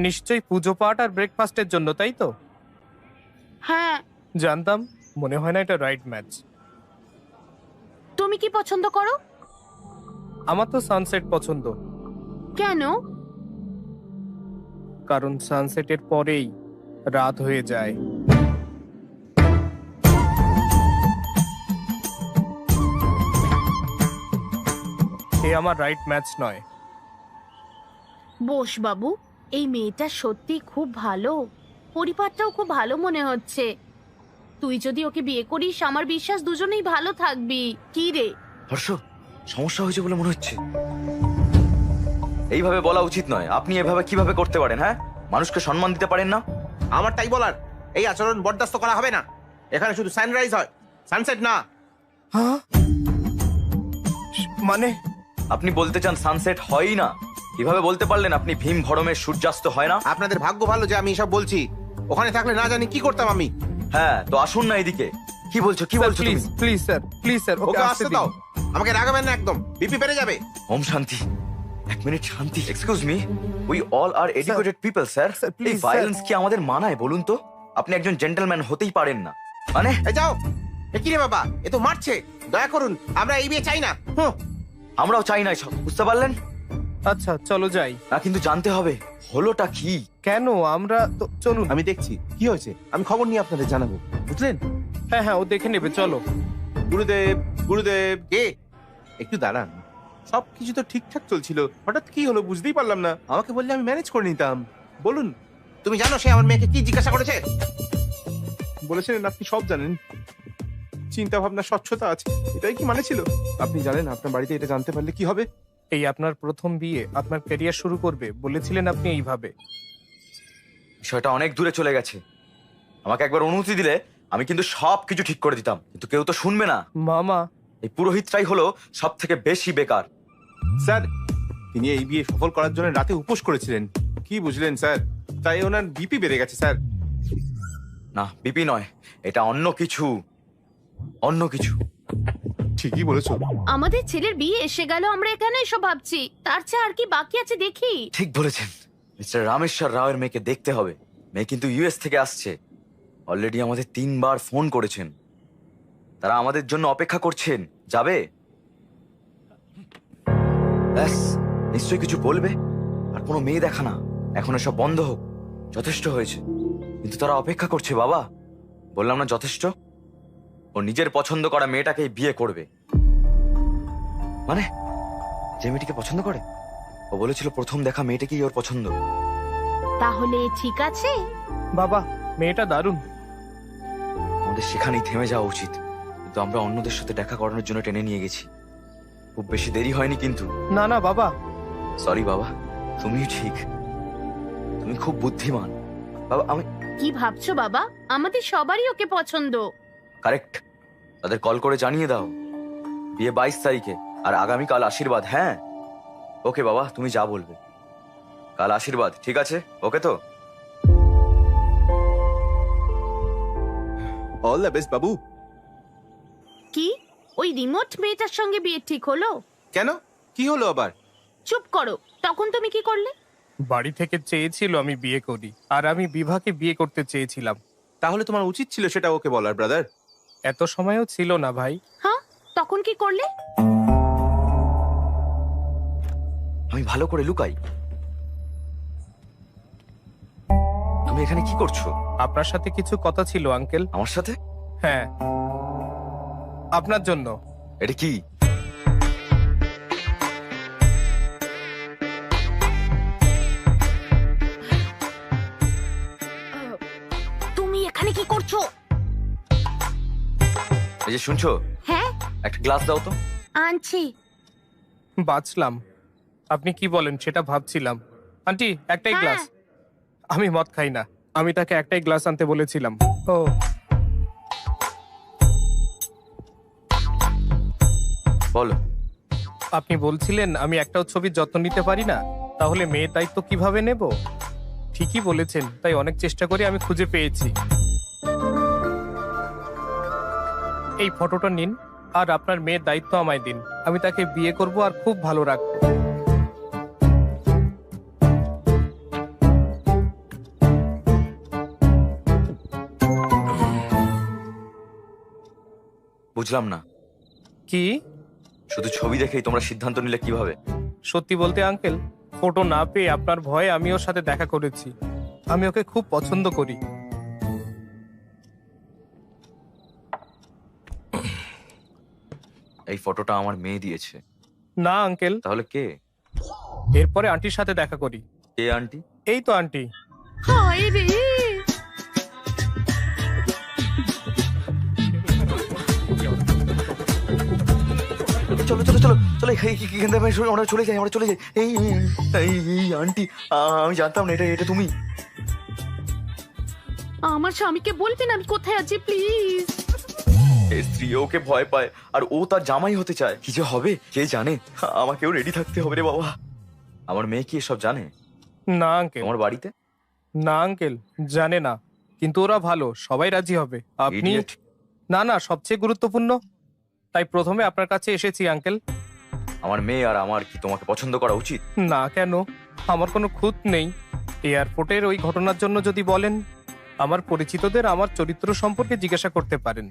নিশ্চয়ই পুজো পাঠ আর ব্রেকফাস্টের জন্য, তাই তো? হ্যাঁ। জানতাম, মনে হয় না এটা রাইট ম্যাচ। তুমি কি পছন্দ করো? আমার তো সানসেট পছন্দ। কেন? কারণ সানসেটের পরেই রাত হয়ে যায়। এ আমার রাইট ম্যাচ নয়। বোস বাবু, এই মেয়েটা সত্যি খুব ভালো, পরিবারটাও খুব ভালো মনে হচ্ছে। তুই যদি ওকে বিয়ে করিস, আমার বিশ্বাস দুজনেই ভালো থাকবি। কি রে? হর্ষ, সমস্যা হয়েছে বলে মনে হচ্ছে। এইভাবে বলা উচিত নয়। আপনি এভাবে কিভাবে করতে পারেন? হ্যাঁ, মানুষকে সম্মান দিতে পারেন না? আমার তাই বলার, এই আচরণ বরদাস্ত করা হবে না। এখানে শুধু সানরাইজ হয়, সানসেট না। হ্যাঁ? মানে আপনি বলতে চান সানসেট হয়ই না? কিভাবে বলতে পারলেন আপনি? ভীম ভরমের সূর্যাস্ত হয় না? আপনাদের ভাগ্য ভালো যে আমি এসব বলছি। ওখানে থাকলে না জানি কি করতাম আমি। হ্যাঁ, তো আসুন না এদিকে। কি বলছো তুমি? Please please sir, please sir, okay আসতে দাও। আমাকে রাগাবেন না একদম, বিপি বেড়ে যাবে। ওম শান্তি। এক মিনিট শান্তি। Excuse me, we all are educated people sir. Sir, এই please, ভায়োলেন্স কি আমাদের মানায় বলুন তো? আপনি একজন জেন্টলম্যান হতেই পারেন না মানে? এই যাও। এ কি রে বাবা, এ তো মারছে। দয়া করুন, আমরা এই বিয়ে চাই না। আমরাও চাই না এসব, বুঝতে পারলেন? আচ্ছা চলো যাই। না, কিন্তু জানতে হবে হলোটা কি। কেন? আমরা তো চলুন। আমি দেখছি কি হয়েছে, আমি খবর নিয়ে আপনাদের জানাবো, বুঝলেন? হ্যাঁ হ্যাঁ, ও দেখে নেবে, চলো। গুরুদেব, গুরুদেব। কে? একটু দাঁড়ান। সবকিছু তো ঠিকঠাক চলছিল, হঠাৎ কি হলো বুঝতেই পারলাম না। আমাকে বললে আমি ম্যানেজ করে নিতাম। বলুন। তুমি জানো সে আমার মেয়েকে কি জিজ্ঞাসা করেছে? বলেছিলেন আপনি সব জানেন, চিন্তা ভাবনা স্বচ্ছতা আছে, এটাই কি মানে ছিল? আপনি জানেন আপনার বাড়িতে এটা জানতে পারলে কি হবে? এই আপনার প্রথম বিয়ে, আপনার ক্যারিয়ার শুরু করবে, বলেছিলেন আপনি এইভাবে। বিষয়টা অনেক দূরে চলে গেছে। আমাকে একবার অনুমতি দিলে আমি কিন্তু সব কিছু ঠিক করে দিতাম, কিন্তু কেউ তো শুনবে না। মামা, এই পুরোহিতটাই হলো সব থেকে বেশি বেকার। স্যার, তিনি এই বিয়ে সফল করার জন্য রাতে উপোস করেছিলেন। কি বুঝলেন স্যার? তাই ওনার বিপি বেড়ে গেছে স্যার। না, বিপি নয়, এটা অন্য কিছু। অন্য কিছু। ঠিকই বলেছো। আমাদের ছেলের বিয়ে এসে গেল, আমরা এখানে এসব ভাবছি। তার চেয়ে আর কি বাকি আছে দেখি। ঠিক বলেছেন। মিস্টার রামেশ্বর রাওয়ের মেয়েকে দেখতে হবে। মেয়ে কিন্তু ইউএস থেকে আসছে। অলরেডি আমাদের 3 বার ফোন করেছেন। তারা আমাদের জন্য অপেক্ষা করছেন। যাবে? ব্যাস, নিশ্চয়ই কিছু বলবে। আর কোনো মেয়ে দেখা না, এখন এসব বন্ধ হোক। যথেষ্ট হয়েছে। কিন্তু তারা অপেক্ষা করছে বাবা। বললাম না যথেষ্ট? ও নিজের পছন্দ করা মেয়েটাকেই বিয়ে করবে। মানে যে মেয়েটিকে পছন্দ করে? ও বলেছিল প্রথম দেখা মেয়েটাকেই ওর পছন্দ। তাহলে ঠিক আছে। বাবা, মেয়েটা দারুণ। আমাদের সেখানেই থেমে যাওয়া উচিত, কিন্তু আমরা অন্যদের সাথে দেখা করানোর জন্য টেনে নিয়ে গেছি। খুব বেশি দেরি হয়নি কিন্তু। না না বাবা। সরি বাবা, তুমি ঠিক। তুমি খুব বুদ্ধিমান বাবা। আমি কি ভাবছো বাবা? আমাদের সবারই ওকে পছন্দ। কারেক্ট। তাদের কল করে জানিয়ে দাও বিয়ে 22 তারিখে, আর আগামীকাল আশীর্বাদ। হ্যাঁ ওকে বাবা, তুমি যা বলবে। কাল আশীর্বাদ, ঠিক আছে? ওকে তো? অল দ্য বেস্ট বাবু। কি ওই রিমোট মেয়েটার সঙ্গে বিয়ে ঠিক হলো? কেন, কি হলো আবার? চুপ করো। তখন তুমি কি করলে? বাড়ি থেকে চেয়েছিল আমি বিয়ে করি, আর আমি বিভাকে বিয়ে করতে চেয়েছিলাম। তাহলে তোমার উচিত ছিল সেটা ওকে বলার, ব্রাদার। এত সময়ও ছিল না ভাই। হ্যাঁ, তখন কি করলে? আমি ভালো করে লুকাই। তুমি এখানে কি করছো? আপনার সাথে কিছু কথা ছিল আঙ্কেল। আমার সাথে? হ্যাঁ, আপনার জন্য। এটা কি? করছো? এই যে শুনছো, হ্যাঁ, একটা গ্লাস দাও তো। আনছি। বাঁচলাম। আপনি কি বলেন সেটা ভাবছিলাম। আন্টি, একটাই হ্যাঁ। গ্লাস। আমি মদ খাই না, আমি তাকে একটাই গ্লাস আনতে বলেছিলাম। ও, বলো। আপনি বলছিলেন আমি একটাও ছবির যত্ন নিতে পারি না, তাহলে মেয়ের দায়িত্ব কিভাবে নেব? ঠিকই বলেছেন, তাই অনেক চেষ্টা করে আমি খুঁজে পেয়েছি। এই ফটোটা নিন, আর আপনার মেয়ের দায়িত্ব আমায় দিন। আমি তাকে বিয়ে করব আর খুব ভালো রাখবো। বুঝলাম না, কি? শুধু ছবি দেখেই তোমরা সিদ্ধান্ত নিলে কিভাবে? সত্যি বলতে আঙ্কেল, ফটো না পেয়ে আপনার ভয়ে আমি ওর সাথে দেখা করেছি। আমি ওকে খুব পছন্দ করি। এই ফটোটা আমার মেয়ে দিয়েছে। না আঙ্কেল, তাহলে কে? এরপরে আন্টির সাথে দেখা করি। কে আন্টি? এই তো আন্টি। হায় রে, চলো চলো চলো চলো, এখান থেকে আমরা চলে যাই, আমরা চলে যাই। এই এই এই আন্টি, আমি জানতাম না এটা এটা তুমি। আমার স্বামীকে বলবেন আমি কোথায় আছি প্লিজ। এর স্ত্রী ওকে ভয় পায় আর ও তার জামাই হতে চায়। কি যে হবে কে জানে। আমাকেও রেডি থাকতে হবে রে বাবা। আমার মেয়ে কি এসব জানে? না আঙ্কেল, তোমার বাড়িতে? না আঙ্কেল, জানে না, কিন্তু ওরা ভালো, সবাই রাজি হবে। আপনি Idiot. না না, সবচেয়ে গুরুত্বপূর্ণ, তাই প্রথমে আপনার কাছে এসেছি আঙ্কেল। আমার মেয়ে আর আমার কি তোমাকে পছন্দ করা উচিত? না কেন, আমার কোনো খুঁত নেই। এয়ারপোর্টের ওই ঘটনার জন্য যদি বলেন, আমার পরিচিতদের আমার চরিত্র সম্পর্কে জিজ্ঞাসা করতে পারেন।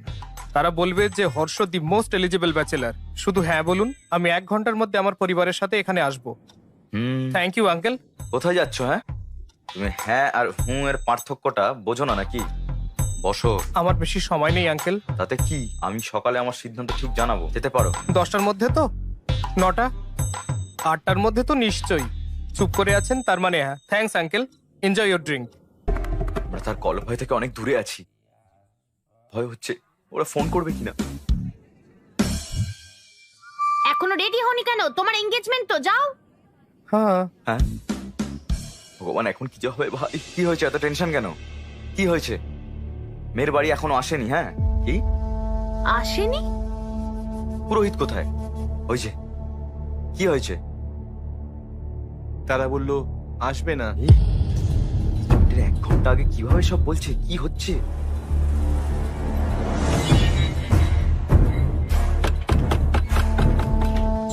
তারা বলবে যে Harsh the most eligible bachelor. শুধু হ্যাঁ বলুন, আমি 1 ঘন্টার মধ্যে আমার পরিবারের সাথে এখানে আসবো। Thank you uncle. কোথায় যাচ্ছ? হ্যাঁ, তুমি হ্যাঁ আর হুঁ এর পার্থক্যটা বোঝো না নাকি? বসো। আমার বেশি সময় নেই আঙ্কেল। তাতে কি, আমি সকালে আমার সিদ্ধান্ত ঠিক জানাবো। যেতে পারো। 10টার মধ্যে তো? 9টা? 8টার মধ্যে তো নিশ্চয়ই। চুপ করে আছেন, তার মানে হ্যাঁ। Thanks uncle, enjoy your drink. আমরা তার কল ভয় থেকে অনেক দূরে আছি। ভয় হচ্ছে ওরা ফোন করবে কিনা। এখনো রেডি হওনি কেন? তোমার এঙ্গেজমেন্ট তো, যাও। হ্যাঁ, হ্যাঁ, ভগবান এখন কি যে হবে ভাই। কি হয়েছে, এত টেনশন কেন? কি হয়েছে? মেয়ের বাড়ি এখনো আসেনি? হ্যাঁ, কি আসেনি? পুরোহিত কোথায়? ওই যে, কি হয়েছে? তারা বলল আসবে না। 1 ঘন্টা আগে কিভাবে সব বলছে? কি হচ্ছে?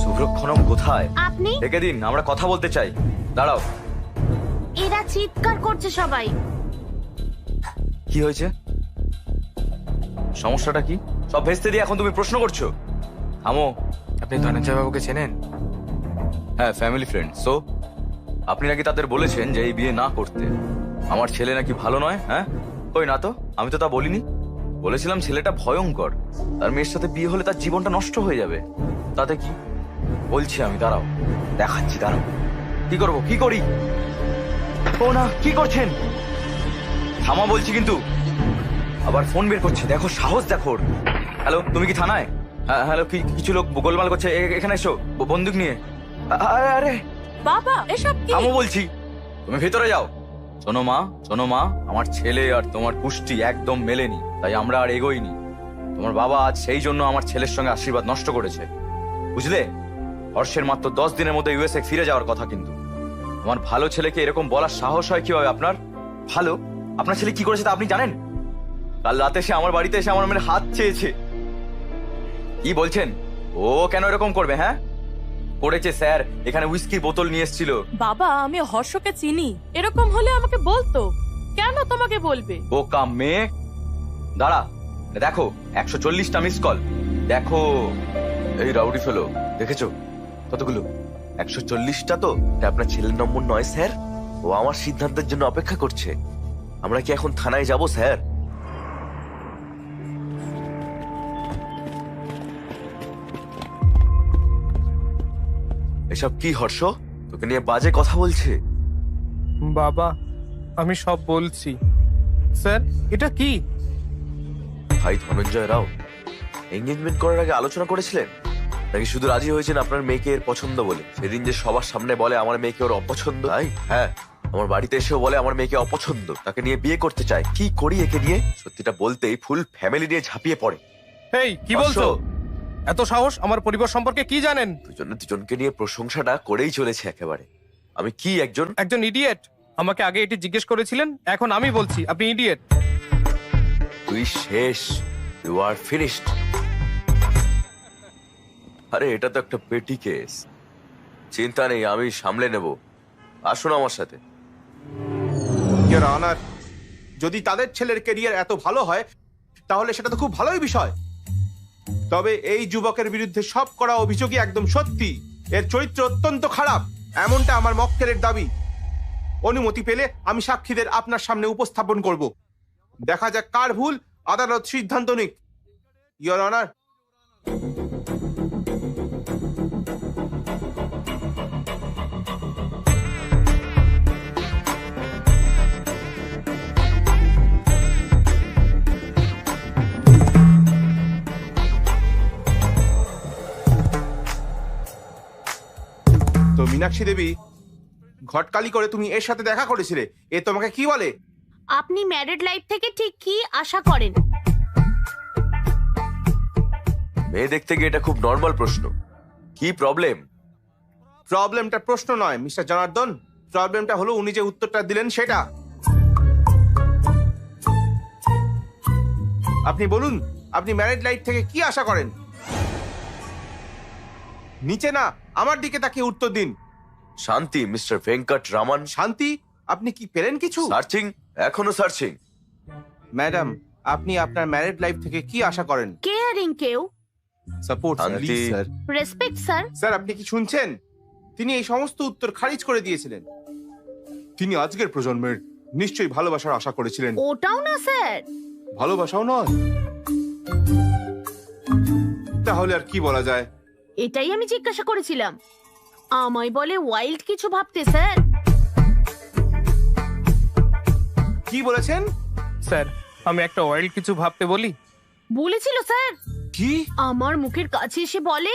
সুব্রক্ষণম কোথায়? আপনি? ডেকে দিন, আমরা কথা বলতে চাই। দাঁড়াও। এরা চিৎকার করছে সবাই। কি হয়েছে? সমস্যাটা কি? সব ভেস্তে দিয়ে এখন তুমি প্রশ্ন করছো? থামো। আপনি ধনঞ্জয় বাবুকে চেনেন? হ্যাঁ, ফ্যামিলি ফ্রেন্ড। সো আপনি নাকি তাদের বলেছেন যে এই বিয়ে না করতে। আমার ছেলে নাকি ভালো নয়? হ্যাঁ, কই না তো, আমি তো তা বলিনি। বলেছিলাম ছেলেটা ভয়ঙ্কর, তার মেয়ের সাথে বিয়ে হলে তার জীবনটা নষ্ট হয়ে যাবে। তাতে কি? বলছি আমি, দাঁড়াও দেখাচ্ছি, দাঁড়াও। কি করবো, কি করি? ও না, কি করছেন? থামা বলছি কিন্তু। আবার ফোন বের করছে, দেখো সাহস দেখো ওর। হ্যালো, তুমি কি থানায়? হ্যাঁ, হ্যালো, কিছু লোক গোলমাল করছে, এখানে এসো বন্দুক নিয়ে। আরে আরে বাবা, এসব কি? থামো বলছি, তুমি ভেতরে যাও। শোনো মা, শোনো মা, আমার ছেলে আর তোমার কুষ্টি একদম মেলেনি, তাই আমরা আর এগোইনি। তোমার বাবা আজ সেই জন্য আমার ছেলের সঙ্গে আশীর্বাদ নষ্ট করেছে, বুঝলে? হর্ষের মাত্র 10 দিনের মধ্যে ইউএসএ ফিরে যাওয়ার কথা, কিন্তু আমার ভালো ছেলেকে এরকম বলার সাহস হয় কিভাবে আপনার? ভালো, আপনার ছেলে কি করেছে তা আপনি জানেন? কাল রাতে সে আমার বাড়িতে এসে আমার মেয়ের হাত চেয়েছে। কি বলছেন? ও কেন এরকম করবে? হ্যাঁ, করেছে স্যার, এখানে উইস্কির বোতল নিয়ে এসেছিল। বাবা, আমি হর্ষকে চিনি, এরকম হলে আমাকে বলতো। কেন তোমাকে বলবে? বোকা মেয়ে। দাঁড়া, দেখো 140টা মিস কল। দেখো, এই রাউডি ফেলো, দেখেছো কতগুলো? 140টা তো। এটা আপনার ছেলের নম্বর নয় স্যার, ও আমার সিদ্ধান্তের জন্য অপেক্ষা করছে। আমরা কি এখন থানায় যাব স্যার? এসব কি হর্ষ? তোকে নিয়ে বাজে কথা বলছে। বাবা, আমি সব বলছি। স্যার, এটা কি? ভাই ধনঞ্জয় রাও, এঙ্গেজমেন্ট করার আগে আলোচনা করেছিলেন নাকি শুধু রাজি হয়েছেন আপনার মেয়েকে এর পছন্দ বলে? সেদিন যে সবার সামনে বলে আমার মেয়েকে ওর অপছন্দ, তাই? হ্যাঁ, আমার বাড়িতে এসেও বলে আমার মেয়েকে অপছন্দ, তাকে নিয়ে বিয়ে করতে চায়। কি করি একে নিয়ে? সত্যিটা বলতেই ফুল ফ্যামিলি নিয়ে ঝাঁপিয়ে পড়ে। এই কি বলছো? এত সাহস! আমার পরিবার সম্পর্কে কি জানেন? দুজনকে নিয়ে প্রশংসাটা করেই চলেছে একেবারে। আমি কি একজন ইডিয়েট? আমাকে আগে এটি জিজ্ঞেস করেছিলেন, এখন আমি বলছি আপনি ইডিয়েট। তুই শেষ, ইউ আর ফিনিশড। আরে এটা তো একটা পেটি কেস, চিন্তা নেই, আমি সামলে নেব। আসুন আমার সাথে। ইওর অনার, যদি তাদের ছেলের ক্যারিয়ার এত ভালো হয় তাহলে সেটা তো খুব ভালোই বিষয়। তবে এই যুবকের বিরুদ্ধে সব করা অভিযোগই একদম সত্যি। এর চরিত্র অত্যন্ত খারাপ, এমনটা আমার মক্কেলের দাবি। অনুমতি পেলে আমি সাক্ষীদের আপনার সামনে উপস্থাপন করব। দেখা যাক কার ভুল, আদালত সিদ্ধান্ত নিক। Your honour. তো মীনাক্ষী দেবী, ঘটকালি করে তুমি এর সাথে দেখা করেছিলে, এ তোমাকে কি বলে? আপনি ম্যারিড লাইফ থেকে ঠিক কি আশা করেন? মেয়ে দেখতে গিয়ে এটা খুব নর্মাল প্রশ্ন। কি প্রবলেম? প্রবলেমটা প্রশ্ন নয় মিস্টার জনার্দন, প্রবলেমটা হলো উনি যে উত্তরটা দিলেন সেটা। আপনি বলুন, আপনি ম্যারিড লাইফ থেকে কি আশা করেন? নিচে না, আমার দিকে তাকিয়ে উত্তর দিন। শান্তি, মিস্টার ভেঙ্কট রামান। শান্তি? আপনি কি পেলেন কিছু? সার্চিং, এখনো সার্চিং। ম্যাডাম, আপনি আপনার ম্যারিড লাইফ থেকে কি আশা করেন? কেয়ারিং কেউ, সাপোর্ট শান্তি। স্যার। Respect sir. স্যার, আপনি কি শুনছেন? তিনি এই সমস্ত উত্তর খারিজ করে দিয়েছিলেন। তিনি আজকের প্রজন্মের নিশ্চয়ই ভালোবাসার আশা করেছিলেন। ওটাও না স্যার। ভালোবাসাও নয়? তাহলে আর কি বলা যায়? এটাই আমি জিজ্ঞাসা করেছিলাম। আমায় বলে ওয়াইল্ড কিছু ভাবতে স্যার। কি বলেছেন? স্যার, আমি একটা ওয়াইল্ড কিছু ভাবতে বলি। বলেছিল স্যার। কি? আমার মুখের কাছে এসে বলে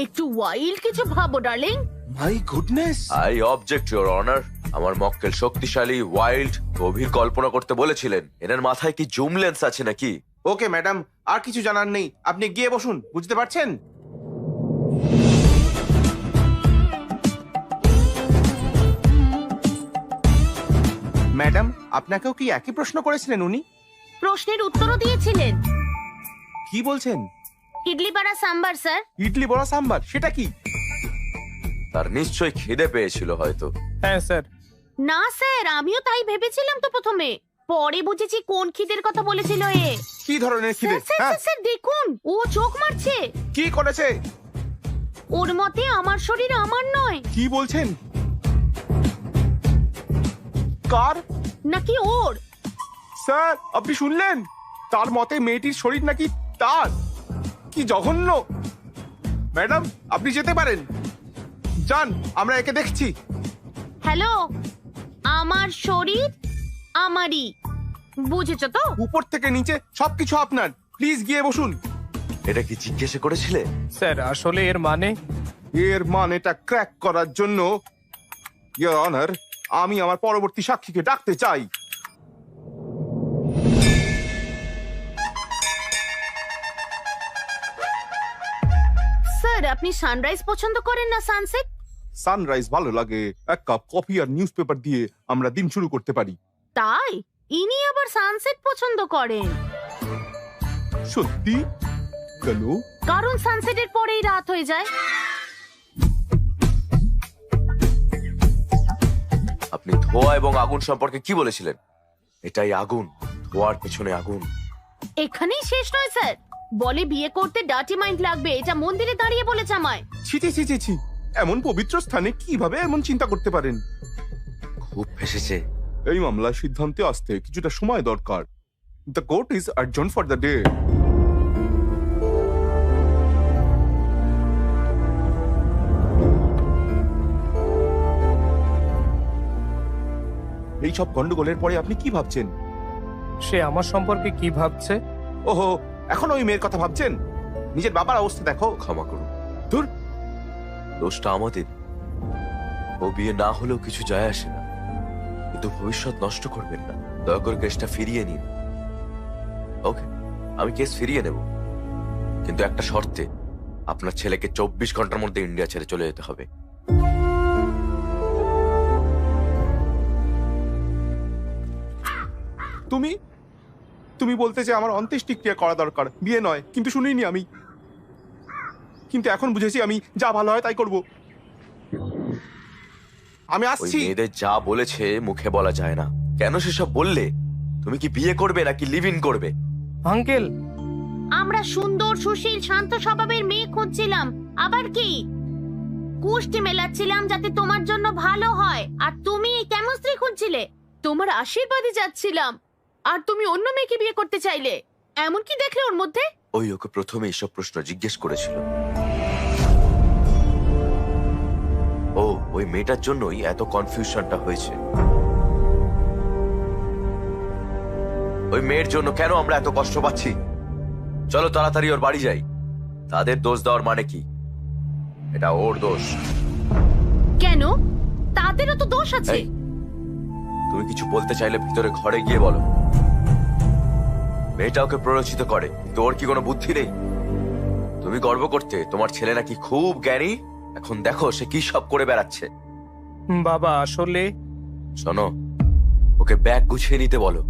একটু ওয়াইল্ড কিছু ভাবো darling. My goodness. I object your honour. আমার মক্কেল শক্তিশালী, ওয়াইল্ড, গভীর কল্পনা করতে বলেছিলেন। এনার মাথায় কি জুম লেন্স আছে নাকি? ওকে ম্যাডাম, আর কিছু জানার নেই, আপনি গিয়ে বসুন। বুঝতে পারছেন? ম্যাডাম, আপনাকেও কি একই প্রশ্ন করেছিলেন উনি? প্রশ্নের উত্তরও দিয়েছিলেন। কি বলছেন? ইডলি বড়া সাম্বার স্যার। ইডলি বড়া সাম্বার, সেটা কি? তার নিশ্চয়ই খিদে পেয়েছিল হয়তো। হ্যাঁ স্যার। না স্যার, আমিও তাই ভেবেছিলাম তো প্রথমে, পরে বুঝেছি কোন খিদের কথা বলেছিল এ। কি ধরনের খিদে? স্যার, স্যার, স্যার, স্যার, দেখুন ও চোখ মারছে। কি করেছে? ওর মতে আমার শরীর আমার নয়। কি বলছেন? কার? নাকি ওর? স্যার, আপনি শুনলেন? তার মতে মেয়েটির শরীর নাকি তার। কি জঘন্য! ম্যাডাম, আপনি যেতে পারেন, যান, আমরা একে দেখছি। হ্যালো, আমার শরীর আমারই, বুঝেছো তো? উপর থেকে নিচে সবকিছু আপনার। প্লিজ গিয়ে বসুন। এটা কি জিজ্ঞাসা করেছিলে? স্যার, আসলে এর মানে এর মানেটা ক্র্যাক করার জন্য ইওর অনার, আমি আমার পরবর্তী সাক্ষীকে ডাকতে চাই। স্যার, আপনি সানরাইজ পছন্দ করেন না সানসেট? সানরাইজ ভালো লাগে, এক কাপ কফি আর নিউজ পেপার দিয়ে আমরা দিন শুরু করতে পারি। তাই ইনি আবার সানসেট পছন্দ করেন? সত্যি? কেন? কারণ সানসেটের পরেই রাত হয়ে যায়। আপনি ধোঁয়া এবং আগুন সম্পর্কে কি বলেছিলেন? এটাই আগুন, ধোঁয়ার পেছনে আগুন। এখানেই শেষ নয় স্যার, বলে বিয়ে করতে ডার্টি মাইন্ড লাগবে, এটা মন্দিরে দাঁড়িয়ে বলেছে আমায়। ছি ছি ছি ছি ছি, এমন পবিত্র স্থানে কিভাবে এমন চিন্তা করতে পারেন? খুব ফেসেছে। এই মামলার সিদ্ধান্তে আসতে কিছুটা সময় দরকার। The court is adjourn for the day. এই সব গন্ডগোলের পরে আপনি কি ভাবছেন? সে আমার সম্পর্কে কি ভাবছে? ওহো, এখন ওই মেয়ের কথা ভাবছেন? নিজের বাবার অবস্থা দেখো। ক্ষমা করুন, দূর। দোষটা আমাদের। ও বিয়ে না হলেও কিছু যায় আসে না, কিন্তু ভবিষ্যৎ নষ্ট করবেন না। দয়া করে কেসটা ফিরিয়ে নিন। ওকে, আমি কেস ফিরিয়ে নেব, কিন্তু একটা শর্তে। আপনার ছেলেকে 24 ঘন্টার মধ্যে ইন্ডিয়া ছেড়ে চলে যেতে হবে। তুমি তুমি বলতে যে আমার অন্ত্যেষ্টিক্রিয়া করা দরকার, বিয়ে নয়, কিন্তু শুনিনি আমি। কিন্তু এখন বুঝেছি আমি যা ভালো হয় তাই করব। আমি ওই আসছি। মেয়েদের যা বলেছে মুখে বলা যায় না। কেন সেসব বললে? তুমি কি বিয়ে করবে নাকি লিভ ইন করবে? আঙ্কেল, আমরা সুন্দর, সুশীল, শান্ত স্বভাবের মেয়ে খুঁজছিলাম। আবার কি কুষ্টি মেলাচ্ছিলাম যাতে তোমার জন্য ভালো হয়। আর তুমি কেমন স্ত্রী খুঁজছিলে? তোমার আশীর্বাদই যাচ্ছিলাম, আর তুমি অন্য মেয়েকে বিয়ে করতে চাইলে। এমন কি দেখলে ওর মধ্যে? ওই ওকে প্রথমে এইসব প্রশ্ন জিজ্ঞেস করেছিল। ও ওই মেয়েটার জন্যই এত কনফিউশনটা হয়েছে। ওই মেয়ের জন্য কেন আমরা এত কষ্ট পাচ্ছি? চলো তাড়াতাড়ি ওর বাড়ি যাই। তাদের দোষ দেওয়ার মানে কি? এটা ওর দোষ। কেন? তাদেরও তো দোষ আছে। এই, তুমি কিছু বলতে চাইলে ভিতরে ঘরে গিয়ে বলো। মেয়েটা ওকে প্ররোচিত করে, কিন্তু ওর কি কোনো বুদ্ধি নেই? তুমি গর্ব করতে তোমার ছেলে নাকি খুব জ্ঞানী। এখন দেখো সে কি সব করে বেড়াচ্ছে। বাবা আসলে শোনো, ওকে ব্যাগ গুছিয়ে নিতে বলো।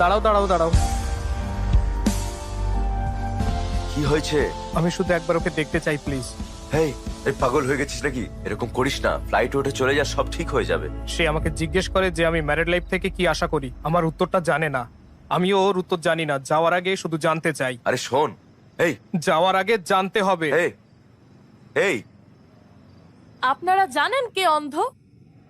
দাঁড়াও দাঁড়াও দাঁড়াও, কি হয়েছে? আমি শুধু একবার ওকে দেখতে চাই প্লিজ। হেই, এই পাগল হয়ে গেছিস নাকি? এরকম করিস না। ফ্লাইট উঠে চলে যা, সব ঠিক হয়ে যাবে। সে আমাকে জিজ্ঞেস করে যে আমি ম্যারিড লাইফ থেকে কি আশা করি। আমার উত্তরটা জানে না, আমিও ওর উত্তর জানি না। যাওয়ার আগে শুধু জানতে চাই। আরে শোন, এই যাওয়ার আগে জানতে হবে। এই এই আপনারা জানেন কে অন্ধ?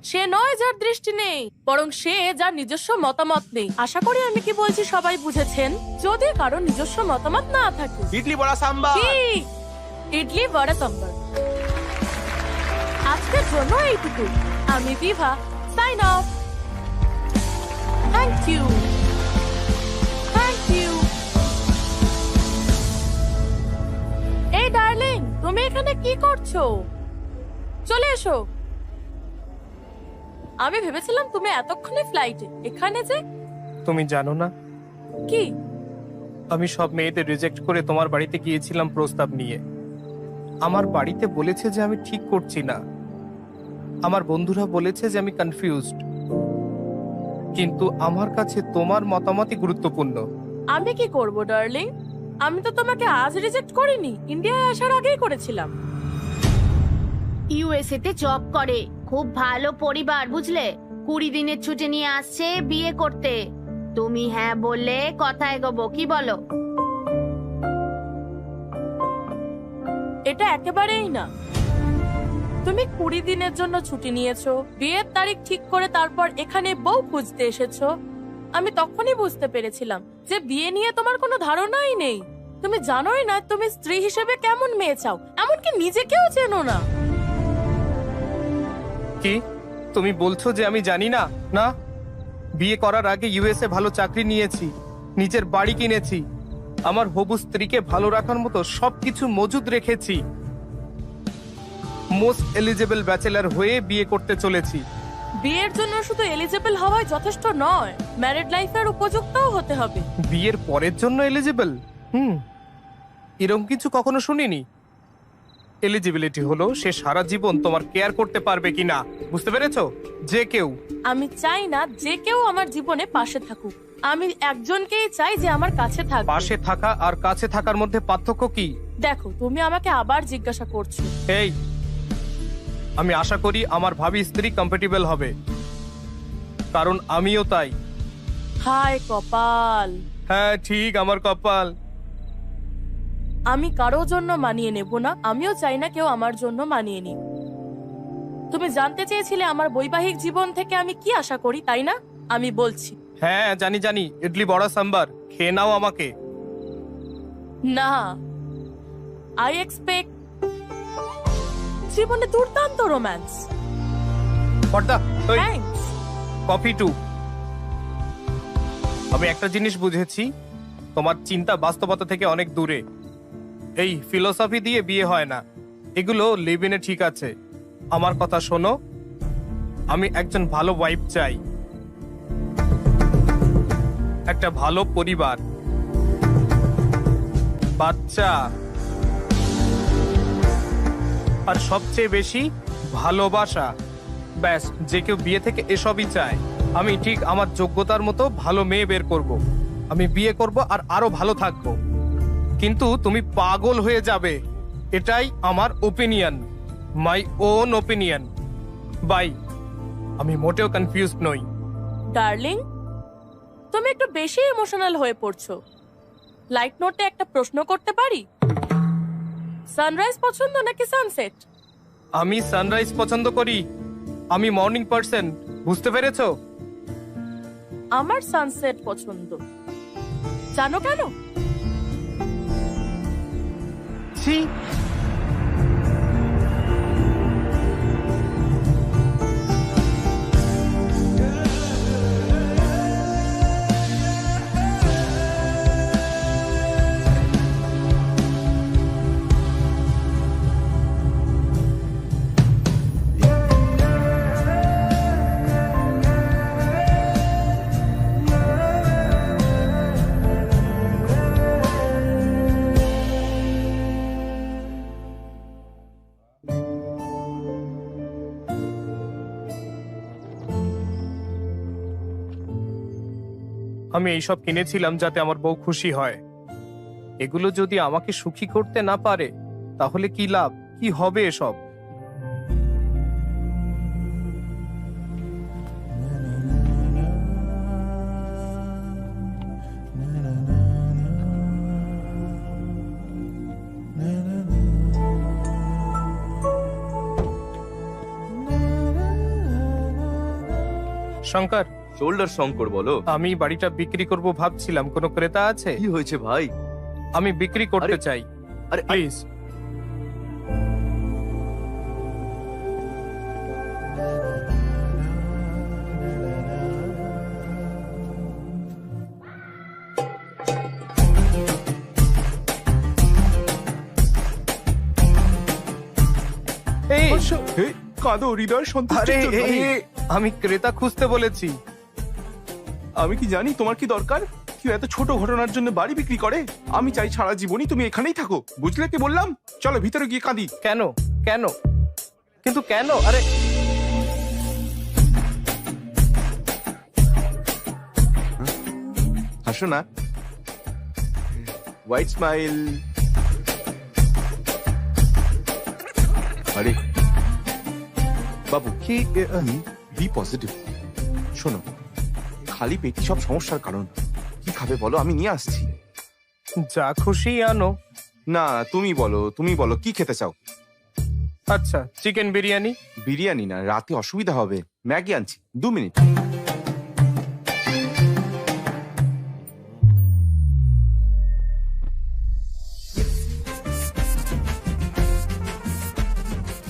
সে নয় যার দৃষ্টি নেই, বরং সে যার নিজস্ব মতামত নেই। আশা করি আমি কি বলছি সবাই বুঝেছেন। যদি কারো নিজস্ব মতামত না থাকে। ইডলি বড়া সাম্বার। কি? ইডলি বড়া সাম্বার। আজকের জন্য এইটুকু। আমি Bibha, sign off. Thank you, thank you. এই ডার্লিং, তুমি এখানে কি করছো? চলে এসো। আমি ভেবেছিলাম তুমি এতক্ষণে ফ্লাইটে। এখানে যে তুমি জানো না, কি? আমি সব মেয়েদের রিজেক্ট করে তোমার বাড়িতে গিয়েছিলাম প্রস্তাব নিয়ে। আমার বাড়িতে বলেছে যে আমি ঠিক করছি না। আমার বন্ধুরা বলেছে যে আমি কনফিউজড। কিন্তু আমার কাছে তোমার মতামতই গুরুত্বপূর্ণ। আমি কি করব ডার্লিং? আমি তো তোমাকে আজ রিজেক্ট করিনি, ইন্ডিয়ায় আসার আগেই করেছিলাম। ইউএসএ তে জব করে, খুব ভালো পরিবার, বুঝলে? 20 দিনের ছুটি নিয়ে আসছে বিয়ে করতে। তুমি হ্যাঁ বললে কথা এগোবো, কি বলো? এটা একেবারেই না। তুমি 20 দিনের জন্য ছুটি নিয়েছো, বিয়ের তারিখ ঠিক করে তারপর এখানে বউ খুঁজতে এসেছো। আমি তখনই বুঝতে পেরেছিলাম যে বিয়ে নিয়ে তোমার কোনো ধারণাই নেই। তুমি জানোই না তুমি স্ত্রী হিসেবে কেমন মেয়ে চাও, এমনকি নিজেকেও চেনো না। কি তুমি বলছো যে আমি জানি না? না, বিয়ে করার আগে ইউএসএ ভালো চাকরি নিয়েছি, নিজের বাড়ি কিনেছি, আমার হবু স্ত্রীকে ভালো রাখার মতো সবকিছু মজুদ রেখেছি। মোস্ট এলিজেবল ব্যাচেলার হয়ে বিয়ে করতে চলেছি। বিয়ের জন্য শুধু এলিজিবল হওয়াই যথেষ্ট নয়, ম্যারিড লাইফের উপযুক্তও হতে হবে। বিয়ের পরের জন্য এলিজিবল? এরকম কিছু কখনো শুনিনি। এলিজিবিলিটি হলো সে সারা জীবন তোমার কেয়ার করতে পারবে কিনা, বুঝতে পেরেছো? যে কেউ। আমি চাই না যে কেউ আমার জীবনে পাশে থাকুক। আমি একজনকেই চাই যে আমার কাছে থাকবে। পাশে থাকা আর কাছে থাকার মধ্যে পার্থক্য কি? দেখো, তুমি আমাকে আবার জিজ্ঞাসা করছো। এই, আমি আশা করি আমার ভাবি স্ত্রী কম্প্যাটিবল হবে, কারণ আমিও তাই। হায় কপাল। হ্যাঁ ঠিক, আমার কপাল। আমি কারো জন্য মানিয়ে নেব না, আমিও চাই না কেউ আমার জন্য মানিয়ে নিক। তুমি জানতে চেয়েছিলে আমার বৈবাহিক জীবন থেকে আমি কি আশা করি, তাই না? আমি বলছি হ্যাঁ জানি জানি, ইডলি বড়া সাম্বার, খেয়ে নাও আমাকে। না, আই এক্সপেক্ট জীবনে দুর্দান্ত রোম্যান্স। পর্দা থ্যাঙ্কস। Coffee two. আমি একটা জিনিস বুঝেছি, তোমার চিন্তা বাস্তবতা থেকে অনেক দূরে। এই ফিলোসফি দিয়ে বিয়ে হয় না, এগুলো লিভ ইনে ঠিক আছে। আমার কথা শোনো, আমি একজন ভালো ওয়াইফ চাই, একটা ভালো পরিবার, বাচ্চা, আর সবচেয়ে বেশি ভালোবাসা। ব্যাস, যে কেউ বিয়ে থেকে এসবই চায়। আমি ঠিক আমার যোগ্যতার মতো ভালো মেয়ে বের করব। আমি বিয়ে করব আর আরো ভালো থাকব, কিন্তু তুমি পাগল হয়ে যাবে, এটাই আমার opinion, my own opinion. Bye. আমি মোটেও কনফিউজড নই। ডার্লিং, তুমি একটু বেশি ইমোশনাল হয়ে পড়ছো। লাইট নোটে একটা প্রশ্ন করতে পারি? সানরাইজ পছন্দ নাকি সানসেট? আমি সানরাইজ পছন্দ করি, আমি মর্নিং পার্সন, বুঝতে পেরেছো? আমার সানসেট পছন্দ। জানো কেন? ছি, আমি এইসব কিনেছিলাম যাতে আমার বউ খুশি হয়। এগুলো যদি আমাকে সুখী করতে না পারে তাহলে কি লাভ, কি হবে এসব? শঙ্কর, শোল্ডার শঙ্কর বলো। আমি বাড়িটা বিক্রি করব ভাবছিলাম, কোনো ক্রেতা আছে? কি হয়েছে ভাই? আমি বিক্রি করতে আরে, চাই, আরে প্লিজ। এই, হে, কাঁদো হৃদয় সন্তুষ্টি। আরে আমি ক্রেতা খুঁজতে বলেছি। আমি কি জানি তোমার কি দরকার? কেউ এত ছোট ঘটনার জন্য বাড়ি বিক্রি করে? আমি চাই সারা জীবনই তুমি এখানেই থাকো, বুঝলে কি বললাম? চলো ভিতরে গিয়ে কাঁদি। কেন কেন কিন্তু কেন? আরে হাসো না, হোয়াইট স্মাইল। আরে বাবু, কি বি পজিটিভ। শোনো, খালি পেটি সব সমস্যার কারণ। কি খাবে বলো, আমি নিয়ে আসছি। যা খুশি আনো। না, তুমি বলো কি খেতে চাও? আচ্ছা, চিকেন বিরিয়ানি। বিরিয়ানি না, রাতে অসুবিধা হবে। ম্যাগি আনছি, 2 মিনিট।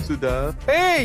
সুধা, এই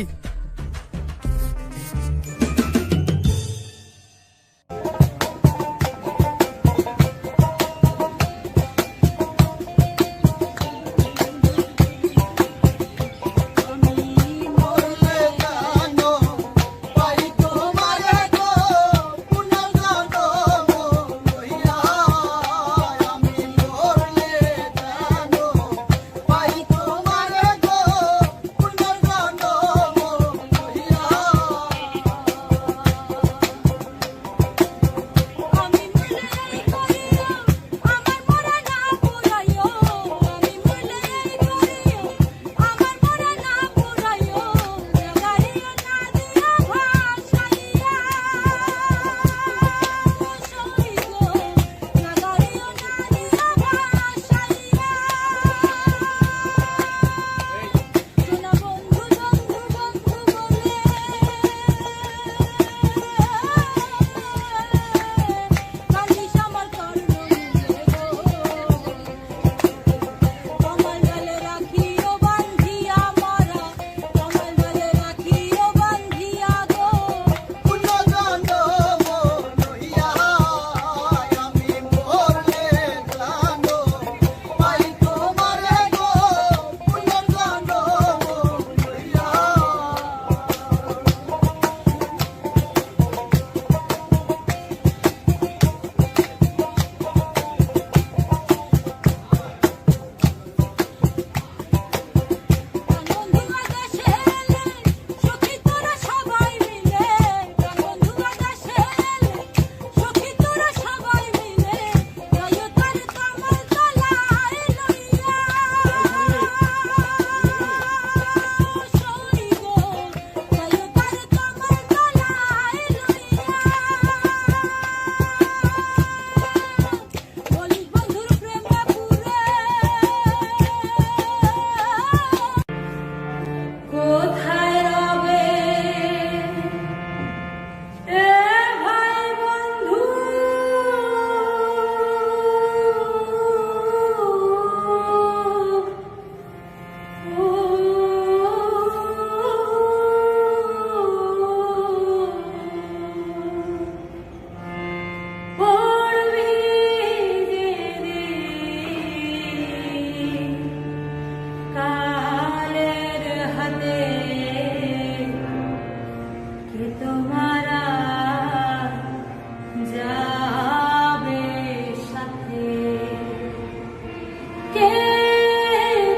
কে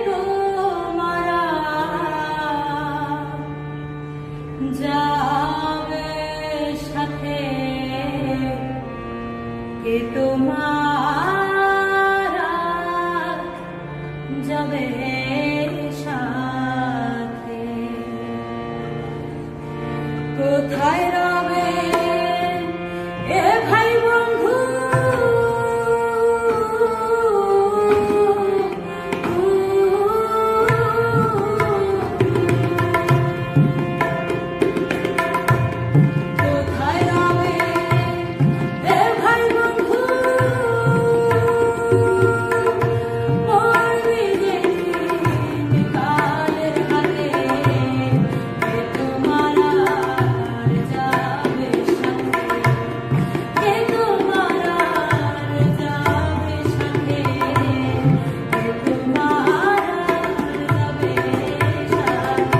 তোমারা যাবে সাথে, কে তোমারা যাবে সাথে, কোথায় রবে এ ভাই বন্ধু, কোথায় রবে এ ভাই বন্ধু, মরবি যেদিন কালের হাতে, কে তোমারা যাবে সাথে, কে তোমারা যাবে সাথে, কে তোমারা যাবে সাথে।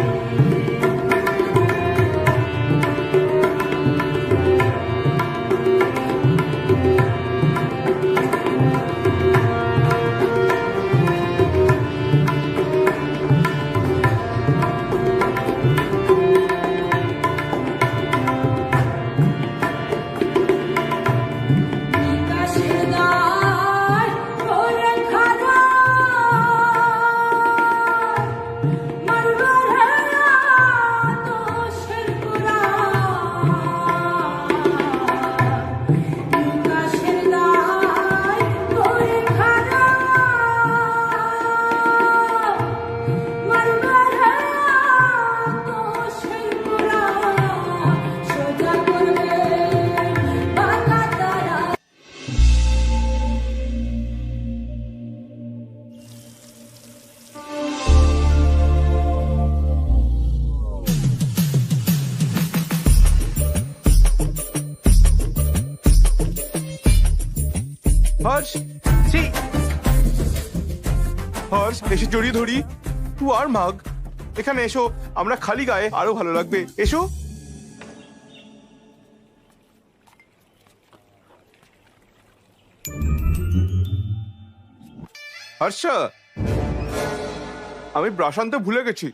বিকাশের দ্বার করে খাড়া, মারবার দোষের গোড়া। বিকাশের দ্বার করে খাড়া, মারবার দোষের গোড়া। সোজা করবে বাঁকা তারা। হর্ষ, ছি! হর্ষ, এসে জড়িয়ে ধরি। টু আর মাগ, এখানে এসো, আমরা খালি গায়ে আরো ভালো লাগবে, এসো। হর্ষ, আমি ব্রাশ আনতে ভুলে গেছি।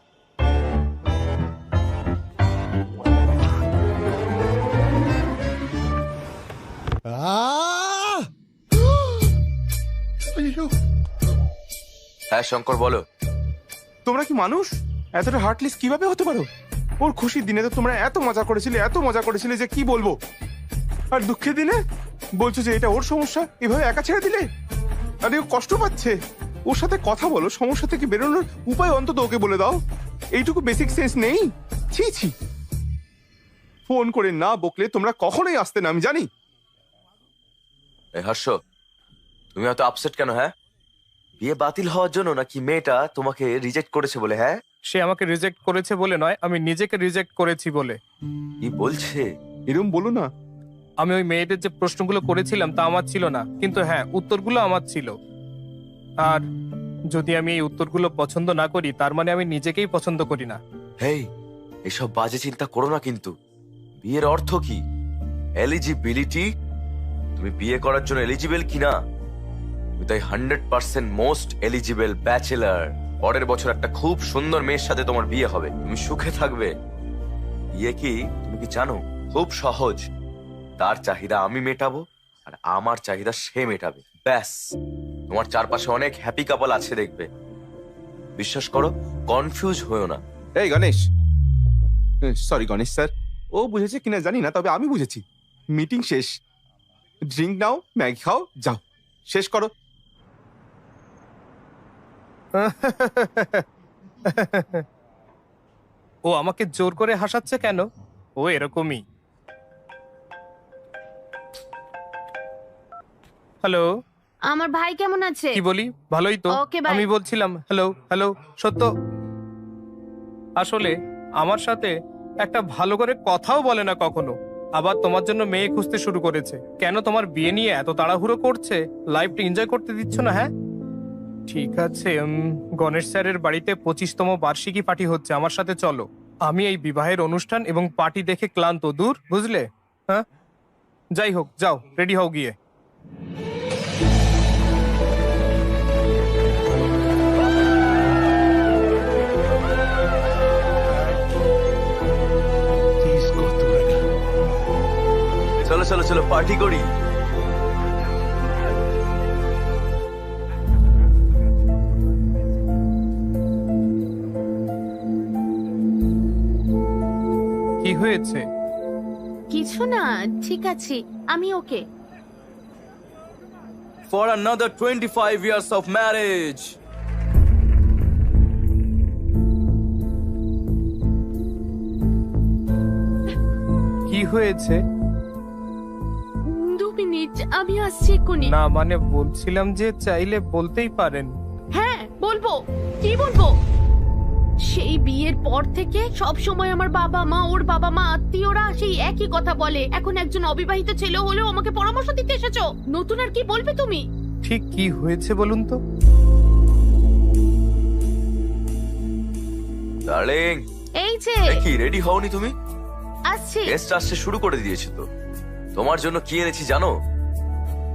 আইয়ো, হ্যাঁ শঙ্কর বলো। তোমরা কি মানুষ? এতটা হার্টলেস কিভাবে হতে পারো? ওর খুশির দিনে তো তোমরা এত মজা করেছিলে যে কি বলবো, আর দুঃখের দিনে বলছো যে এটা ওর সমস্যা, এভাবে একা ছেড়ে দিলে। আরে ও কষ্ট পাচ্ছে, ওর সাথে কথা বলো, সমস্যা থেকে বেরোনোর উপায় অন্তত ওকে বলে দাও। এইটুকু বেসিক সেন্স নেই? ছি ছি, ফোন করে না বকলে তোমরা কখনোই আসতে না, আমি জানি। এই হর্ষ, তুমি এত আপসেট কেন? হ্যাঁ, বিয়ে বাতিল হওয়ার জন্য নাকি মেয়েটা তোমাকে রিজেক্ট করেছে বলে? হ্যাঁ, সে আমাকে রিজেক্ট করেছে বলে নয়, আমি নিজেকে রিজেক্ট করেছি বলে। কি বলছে? এরকম বলো না। আমি ওই মেয়েদের যে প্রশ্নগুলো করেছিলাম তা আমার ছিল না, কিন্তু হ্যাঁ উত্তরগুলো আমার ছিল। আর যদি আমি এই উত্তরগুলো পছন্দ না করি তার মানে আমি নিজেকেই পছন্দ করি না। হেই, এসব বাজে চিন্তা করো না কিন্তু। বিয়ের অর্থ কি? এলিজিবিলিটি। তুমি বিয়ে করার জন্য এলিজিবল কিনা? তুমি তাই 100% মোস্ট এলিজিবল ব্যাচেলার। পরের বছর একটা খুব সুন্দর মেয়ের সাথে তোমার বিয়ে হবে, তুমি সুখে থাকবে। বিয়ে কি তুমি কি জানো? খুব সহজ। তার চাহিদা আমি মেটাবো আর আমার চাহিদা সে মেটাবে, ব্যাস। তোমার চারপাশে অনেক হ্যাপি কাপল আছে দেখবে। বিশ্বাস করো, কনফিউজ হয়েও না। এই গণেশ, সরি গণেশ স্যার, ও বুঝেছে কিনা জানি না, তবে আমি বুঝেছি। মিটিং শেষ, ড্রিঙ্ক নাও, ম্যাগি খাও, যাও, শেষ করো। ও আমাকে জোর করে হাসাচ্ছে কেন? ও এরকমই। হ্যালো, আমার ভাই কেমন আছে? কি বলি, ভালোই তো। Okay, bye. আমি বলছিলাম হ্যালো হ্যালো। সত্য, আসলে আমার সাথে একটা ভালো করে কথাও বলে না কখনো। আবার তোমার জন্য মেয়ে খুঁজতে শুরু করেছে। কেন তোমার বিয়ে নিয়ে এত তাড়াহুড়ো করছে? লাইফটা এনজয় করতে দিচ্ছ না? হ্যাঁ ঠিক আছে, গণেশ স্যারের বাড়িতে 25তম বার্ষিকী পার্টি হচ্ছে, আমার সাথে চলো। আমি এই বিবাহের অনুষ্ঠান এবং পার্টি দেখে ক্লান্ত, দূর, বুঝলে? হ্যাঁ, যাই হোক, যাও রেডি হও গিয়ে। পার্টি করি। কি হয়েছে? কিছু না, ঠিক আছে, আমি ওকে। For another 25 years of marriage. কি হয়েছে? 2 মিনিট, আমি আসছি এক্ষুনি। না মানে বলছিলাম যে চাইলে বলতেই পারেন। হ্যাঁ বলবো, কি বলবো? সেই বিয়ের পর থেকে সব সময় আমার বাবা মা, ওর বাবা মা, আত্মীয়রা সেই একই কথা বলে। এখন একজন অবিবাহিত ছেলে হলেও আমাকে পরামর্শ দিতে এসেছো। নতুন আর কি বলবে তুমি? ঠিক কি হয়েছে বলুন তো? ডার্লিং, এই যে কি রেডি হওনি তুমি? আসছি। গেস্ট আসতে শুরু করে দিয়েছে তো। তোমার জন্য কি এনেছি জানো?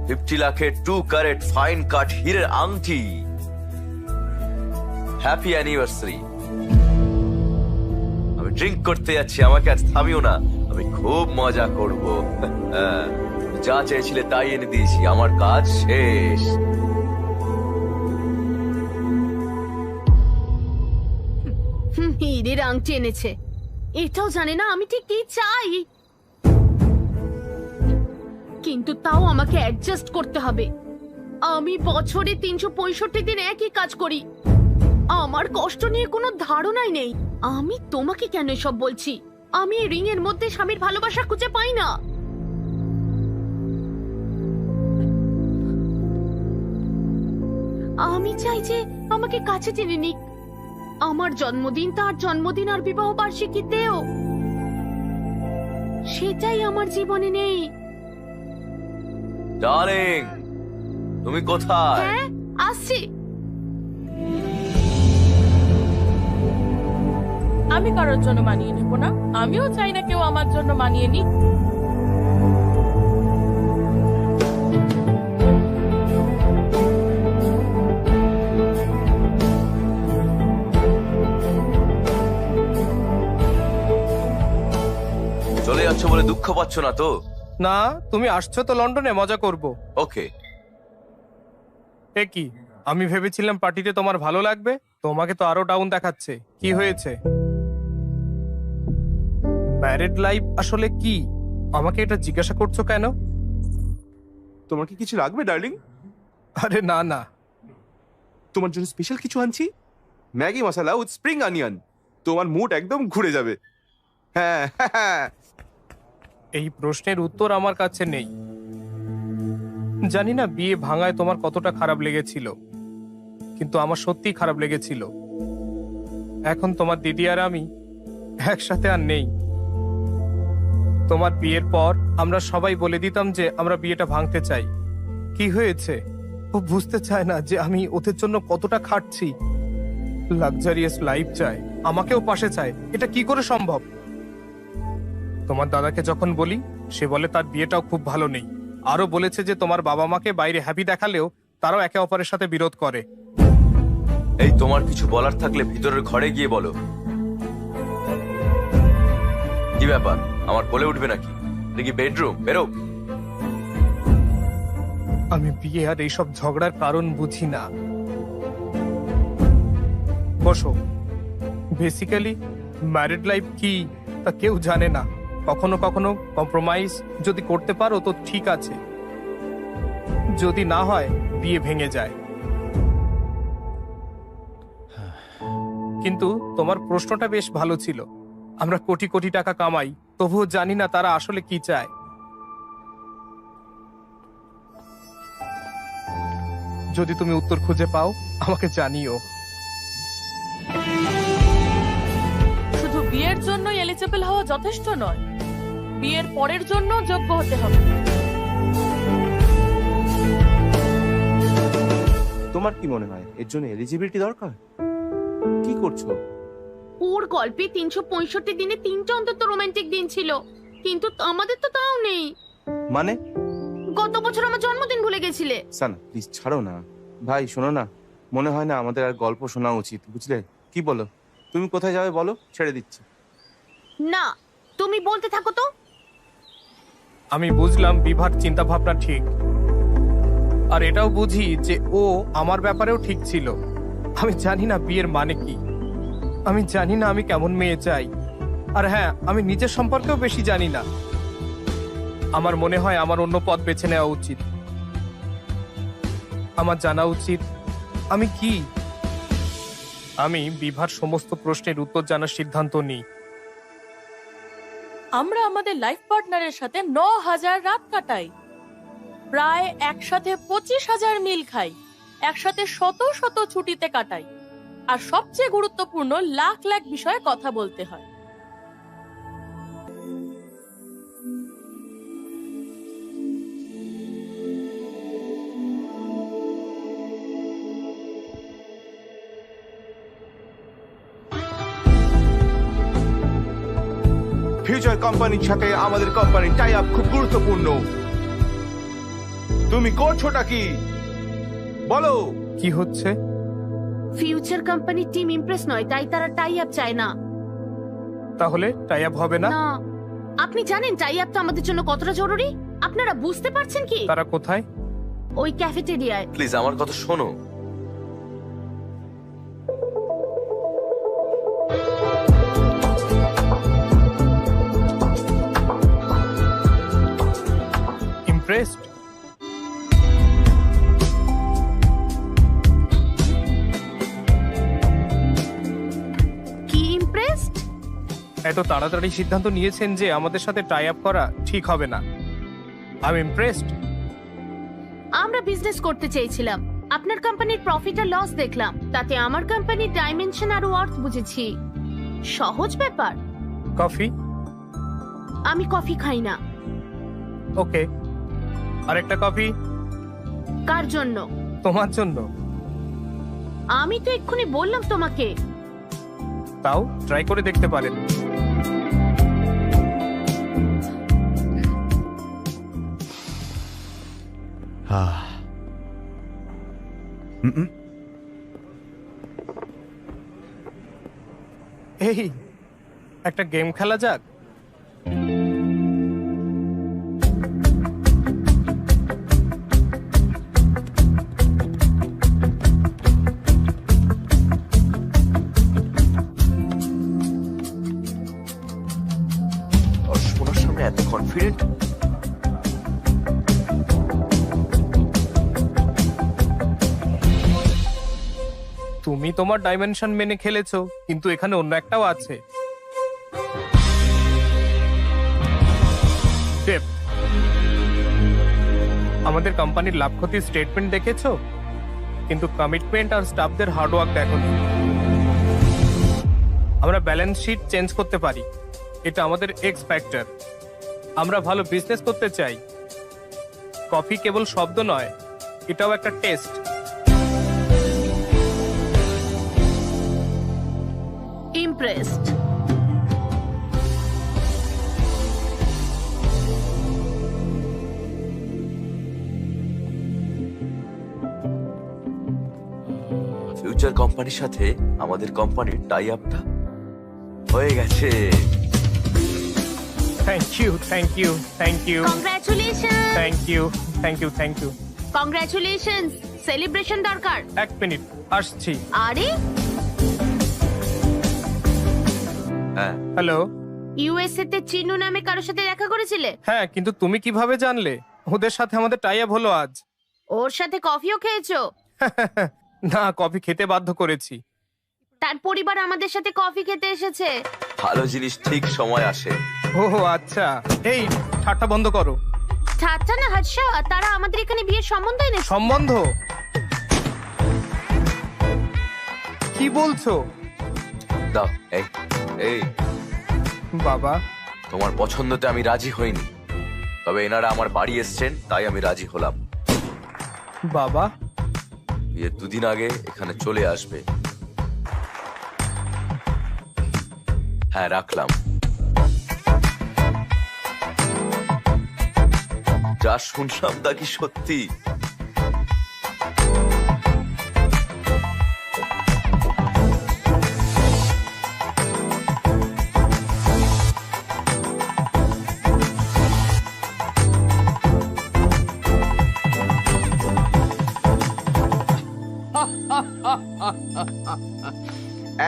50 লাখের 2 ক্যারেট ফাইন কাট হীরের আংটি। Happy anniversary. আমি ড্রিঙ্ক করতে যাচ্ছি, আমাকে আজ থামিও না, আমি খুব মজা করব। যা চেয়েছিলে তাই এনে দিয়েছি, আমার কাজ শেষ। হীরের আংটি এনেছে, এটাও জানে না আমি ঠিক কি চাই। কিন্তু তাও আমাকে অ্যাডজাস্ট করতে হবে। আমি বছরে 365 দিন একই কাজ করি। আমার কষ্ট নিয়ে কোনো ধারণাই নেই। আমি তোমাকে কেন এসব বলছি? আমি এই রিং এর মধ্যে স্বামীর ভালোবাসা খুঁজে পাই না। আমি চাই যে আমাকে কাছে টেনে নিক। আমার জন্মদিন, তার জন্মদিন আর বিবাহ বার্ষিকীতেও। সেটাই আমার জীবনে নেই। ডার্লিং, তুমি কোথায়? হ্যাঁ, আসছি। আমি কারোর জন্য মানিয়ে নেবো না, আমিও চাই না কেউ আমার জন্য মানিয়ে নিক। চলে যাচ্ছ বলে দুঃখ পাচ্ছ না তো? না, তুমি আসছো তো লন্ডনে, মজা করব। ওকে। এ কি, আমি ভেবেছিলাম পার্টিতে তোমার ভালো লাগবে, তোমাকে তো আরো ডাউন দেখাচ্ছে। কি হয়েছে? ম্যারিড লাইফ আসলে কি? আমাকে এটা জিজ্ঞাসা করছো কেন? তোমার কি কিছু লাগবে ডার্লিং? আরে না না, তোমার জন্য স্পেশাল কিছু আনছি, Maggi masala with spring onion. তোমার মুড একদম ঘুরে যাবে। হ্যাঁ হ্যাঁ। এই প্রশ্নের উত্তর আমার কাছে নেই। জানি না বিয়ে ভাঙায় তোমার কতটা খারাপ লেগেছিল, কিন্তু আমার সত্যিই খারাপ লেগেছিল। এখন তোমার দিদি আর আমি একসাথে আর নেই। তোমার বিয়ের পর আমরা সবাই বলে দিতাম যে আমরা বিয়েটা ভাঙতে চাই। কি হয়েছে? ও বুঝতে চায় না যে আমি ওদের জন্য কতটা খাটছি। লাক্সারিয়াস লাইফ চায়, আমাকেও পাশে চায়। এটা কি করে সম্ভব? তোমার দাদাকে যখন বলি, সে বলে তার বিয়েটাও খুব ভালো নেই। আরো বলেছে যে তোমার বাবা মাকে বাইরে হ্যাপি দেখালেও তারাও একে অপরের সাথে বিরোধ করে। এই তোমার কিছু বলার থাকলে ভিতরের ঘরে গিয়ে বলো। কি ব্যাপার, আমার কোলে উঠবে নাকি? নাকি বেডরুম? বেরো। আমি বিয়ে আর এইসব ঝগড়ার কারণ বুঝি না। বসো। বেসিক্যালি ম্যারিড লাইফ কি তা কেউ জানে না। কখনো কখনো কম্প্রোমাইজ যদি করতে পারো তো ঠিক আছে, যদি না হয় বিয়ে ভেঙে যায়। কিন্তু তোমার প্রশ্নটা বেশ ভালো ছিল। আমরা কোটি কোটি টাকা কামাই, তবুও জানি না তারা আসলে কি চায়। যদি তুমি উত্তর খুঁজে পাও আমাকে জানিও। শুধু বিয়ের জন্য এলিজিবল হওয়া যথেষ্ট নয়, বিয়ের পরের জন্য যোগ্য হতে হবে। তোমার কি মনে হয় এর জন্য এলিজিবিলিটি দরকার? কি করছো? ওর গল্পে 365 দিনে 3টা অন্তত রোমান্টিক দিন ছিল, কিন্তু আমাদের তো তাও নেই। মানে? গত বছর আমার জন্মদিন ভুলে গেছিলে। সানা প্লিজ ছাড়ো না। ভাই শোনো না, মনে হয় না আমাদের আর গল্প শোনা উচিত, বুঝলে? কি বলো? তুমি কোথায় যাবে বলো, ছেড়ে দিচ্ছি। না, তুমি বলতে থাকো তো। আমি বুঝলাম বিভার চিন্তা ভাবনা ঠিক, আর এটাও বুঝি যে ও আমার ব্যাপারেও ঠিক ছিল। আমি জানি না বিয়ের মানে কি, আমি জানি না আমি কেমন মেয়ে চাই, আর হ্যাঁ, আমি নিজের সম্পর্কেও বেশি জানি না। আমার মনে হয় আমার অন্য পথ বেছে নেওয়া উচিত। আমার জানা উচিত আমি কি। আমি বিভার সমস্ত প্রশ্নের উত্তর জানার সিদ্ধান্ত নিই। আমরা আমাদের লাইফ পার্টনারের সাথে 9,000 রাত কাটাই, প্রায় একসাথে 25,000 মিল খাই, একসাথে শত শত ছুটিতে কাটাই, আর সবচেয়ে গুরুত্বপূর্ণ লাখ লাখ বিষয়ে কথা বলতে হয়। ফিউচার কোম্পানির সাথে আমাদের কোম্পানির টাই আপ খুব গুরুত্বপূর্ণ। তুমি করছোটা কি বলো? কি হচ্ছে? ফিউচার কোম্পানির টিম ইমপ্রেস নয়, তাই তারা টাই আপ চায় না। তাহলে টাই আপ হবে না? না, আপনি জানেন টাই আপ তো আমাদের জন্য কতটা জরুরি? আপনারা বুঝতে পারছেন কি? তারা কোথায়? ওই ক্যাফেটেরিয়ায়। প্লিজ আমার কথা শোনো। ইমপ্রেসড? কি ইমপ্রেসড? এত তাড়াতাড়ি সিদ্ধান্ত নিয়েছেন যে আমাদের সাথে টাই আপ করা ঠিক হবে না। I am impressed. আমরা বিজনেস করতে চেয়েছিলাম, আপনার কোম্পানির প্রফিট আর লস দেখলাম, তাতে আমার কোম্পানির ডাইমেনশন আর ওয়ার্থ বুঝেছি। সহজ ব্যাপার। কফি? আমি কফি খাই না। ওকে, আরেকটা কফি? কার জন্য? তোমার জন্য। আমি তো এক্ষুনি বললাম তোমাকে। তাও ট্রাই করে দেখতে পারেন। এই, একটা গেম খেলা যাক। অর্শনার সামনে এত কনফিডেন্ট? তুমি তোমার ডাইমেনশন মেনে খেলেছো, কিন্তু এখানে অন্য একটাও আছে। ডেপ। আমাদের কোম্পানির লাভ ক্ষতির স্টেটমেন্ট দেখেছো, কিন্তু কমিটমেন্ট আর স্টাফদের হার্ডওয়ার্ক দেখোনি। আমরা ব্যালেন্স শিট চেঞ্জ করতে পারি, এটা আমাদের এক্স ফ্যাক্টর। আমরা ভালো বিজনেস করতে চাই। কফি কেবল শব্দ নয়, এটাও একটা টেস্ট। ইমপ্রেসড। ফিউচার কোম্পানির সাথে আমাদের কোম্পানির টাই আপটা হয়ে গেছে। Thank you, thank you, thank you, congratulation. Thank you, thank you, thank you. Congratulation. Celebration দরকার। এক মিনিট, আসছি। আরে, হ্যাঁ, হ্যালো। ইউএসএ তে চিনু নামে কারোর সাথে দেখা করেছিলে? হ্যাঁ, কিন্তু তুমি কিভাবে জানলে? ওদের সাথে আমাদের টাই আপ হলো আজ। ওর সাথে কফিও খেয়েছো? না, কফি খেতে বাধ্য করেছি। তার পরিবার আমাদের সাথে কফি খেতে এসেছে। ভালো জিনিস ঠিক সময় আসে। ও আচ্ছা, এই ঠাট্টা বন্ধ করো। ঠাট্টা না হাস্যা, তারা আমাদের এখানে বিয়ের সম্বন্ধ এনেছে। সম্বন্ধ? কি বলছো? দাও, এই এই বাবা, তোমার পছন্দতে আমি রাজি হইনি, তবে এনারা আমার বাড়ি এসছেন তাই আমি রাজি হলাম। বাবা, বিয়ের 2 দিন আগে এখানে চলে আসবে। হ্যাঁ, রাখলাম। যা শুনলাম তা কি সত্যি?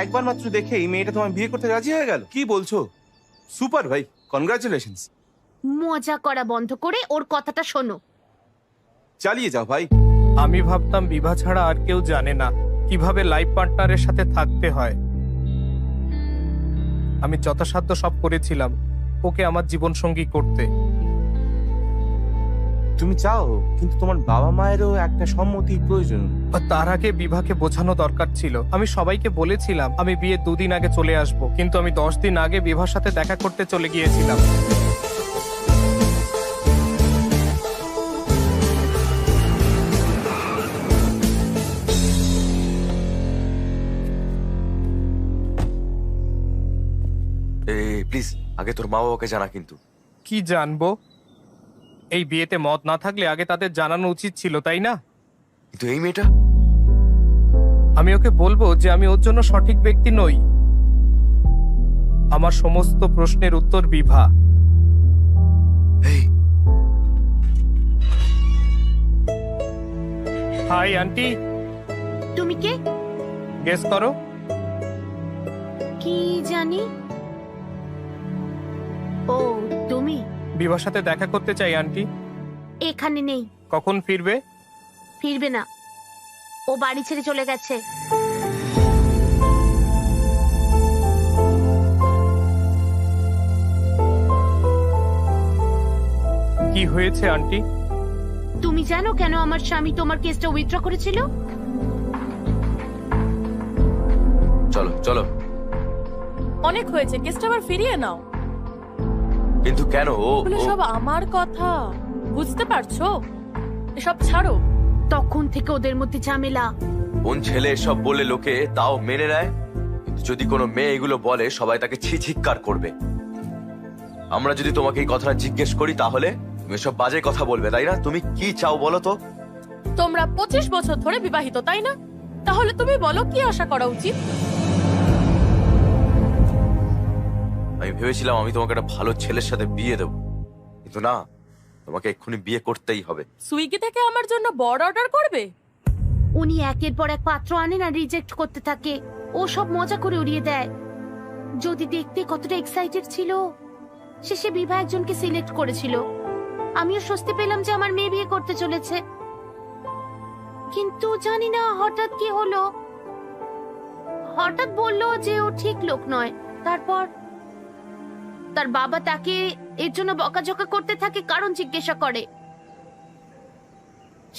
একবার মাত্র দেখে এই মেয়েটা তোমায় বিয়ে করতে রাজি হয়ে গেল, কি বলছো? সুপার ভাই, কনগ্রাচুলেশনস। মজা করা বন্ধ করে ওর কথাটা শোনো। চালিয়ে যাও ভাই। আমি ভাবতাম বিভা ছাড়া আর কেউ জানে না কিভাবে লাইফ পার্টনারের সাথে থাকতে হয়। আমি যথাসাধ্য সব করেছিলাম ওকে আমার জীবন সঙ্গী করতে। তুমি চাও, কিন্তু তোমার বাবা মায়েরও একটা সম্মতি প্রয়োজন। আর তার আগে বিভাকে বোঝানো দরকার ছিল। আমি সবাইকে বলেছিলাম আমি বিয়ের 2 দিন আগে চলে আসব, কিন্তু আমি 10 দিন আগে বিভার সাথে দেখা করতে চলে গিয়েছিলাম। প্লিজ আগে তোর মা বাবাকে জানা কিন্তু। কি জানবো? এই বিয়েতে মত না থাকলে আগে তাদের জানানো উচিত ছিল, তাই না? কিন্তু এই মেয়েটা, আমি ওকে বলবো যে আমি ওর জন্য সঠিক ব্যক্তি নই। আমার সমস্ত প্রশ্নের উত্তর বিভা। এই হাই আন্টি, তুমি কে? গেস করো। কি জানি। ও তুমি? বিভার সাথে দেখা করতে চাই আন্টি। এখানে নেই। কখন ফিরবে? ফিরবে না, ও বাড়ি ছেড়ে চলে গেছে। কি হয়েছে আন্টি? তুমি জানো কেন আমার স্বামী তোমার কেসটা উইথড্র করেছিল? চলো চলো। অনেক হয়েছে, কেসটা আবার ফিরিয়ে নাও। কিন্তু কেন? এগুলো সব আমার কথা, বুঝতে পারছো? এসব ছাড়ো। তখন থেকে ওদের মধ্যে ঝামেলা। কোন ছেলে এসব বলে লোকে তাও মেনে নেয়, কিন্তু যদি কোনো মেয়ে এগুলো বলে সবাই তাকে ছিছিৎকার করবে। আমরা যদি তোমাকে এই কথাটা জিজ্ঞেস করি তাহলে তুমি এসব বাজে কথা বলবে, তাই না? তুমি কি চাও বলো তো? তোমরা 25 বছর ধরে বিবাহিত, তাই না? তাহলে তুমি বলো কি আশা করা উচিত? আমি ভেবেছিলাম আমি তোমাকে একটা ভালো ছেলের সাথে বিয়ে দেবো, কিন্তু না, তোমাকে এক্ষুনি বিয়ে করতেই হবে। সুইগি থেকে আমার জন্য বড় অর্ডার করবে? উনি একের পর এক পাত্র আনেন আর রিজেক্ট করতে থাকে। ও সব মজা করে উড়িয়ে দেয়। যদি দেখতে কতটা এক্সাইটেড ছিল। শেষে বিভা একজনকে সিলেক্ট করেছিল। আমিও স্বস্তি পেলাম যে আমার মেয়ে বিয়ে করতে চলেছে, কিন্তু জানি না হঠাৎ কি হলো। হঠাৎ বললো যে ও ঠিক লোক নয়। তারপর তার বাবা তাকে এর জন্য বকাঝকা করতে থাকে, কারণ জিজ্ঞাসা করে।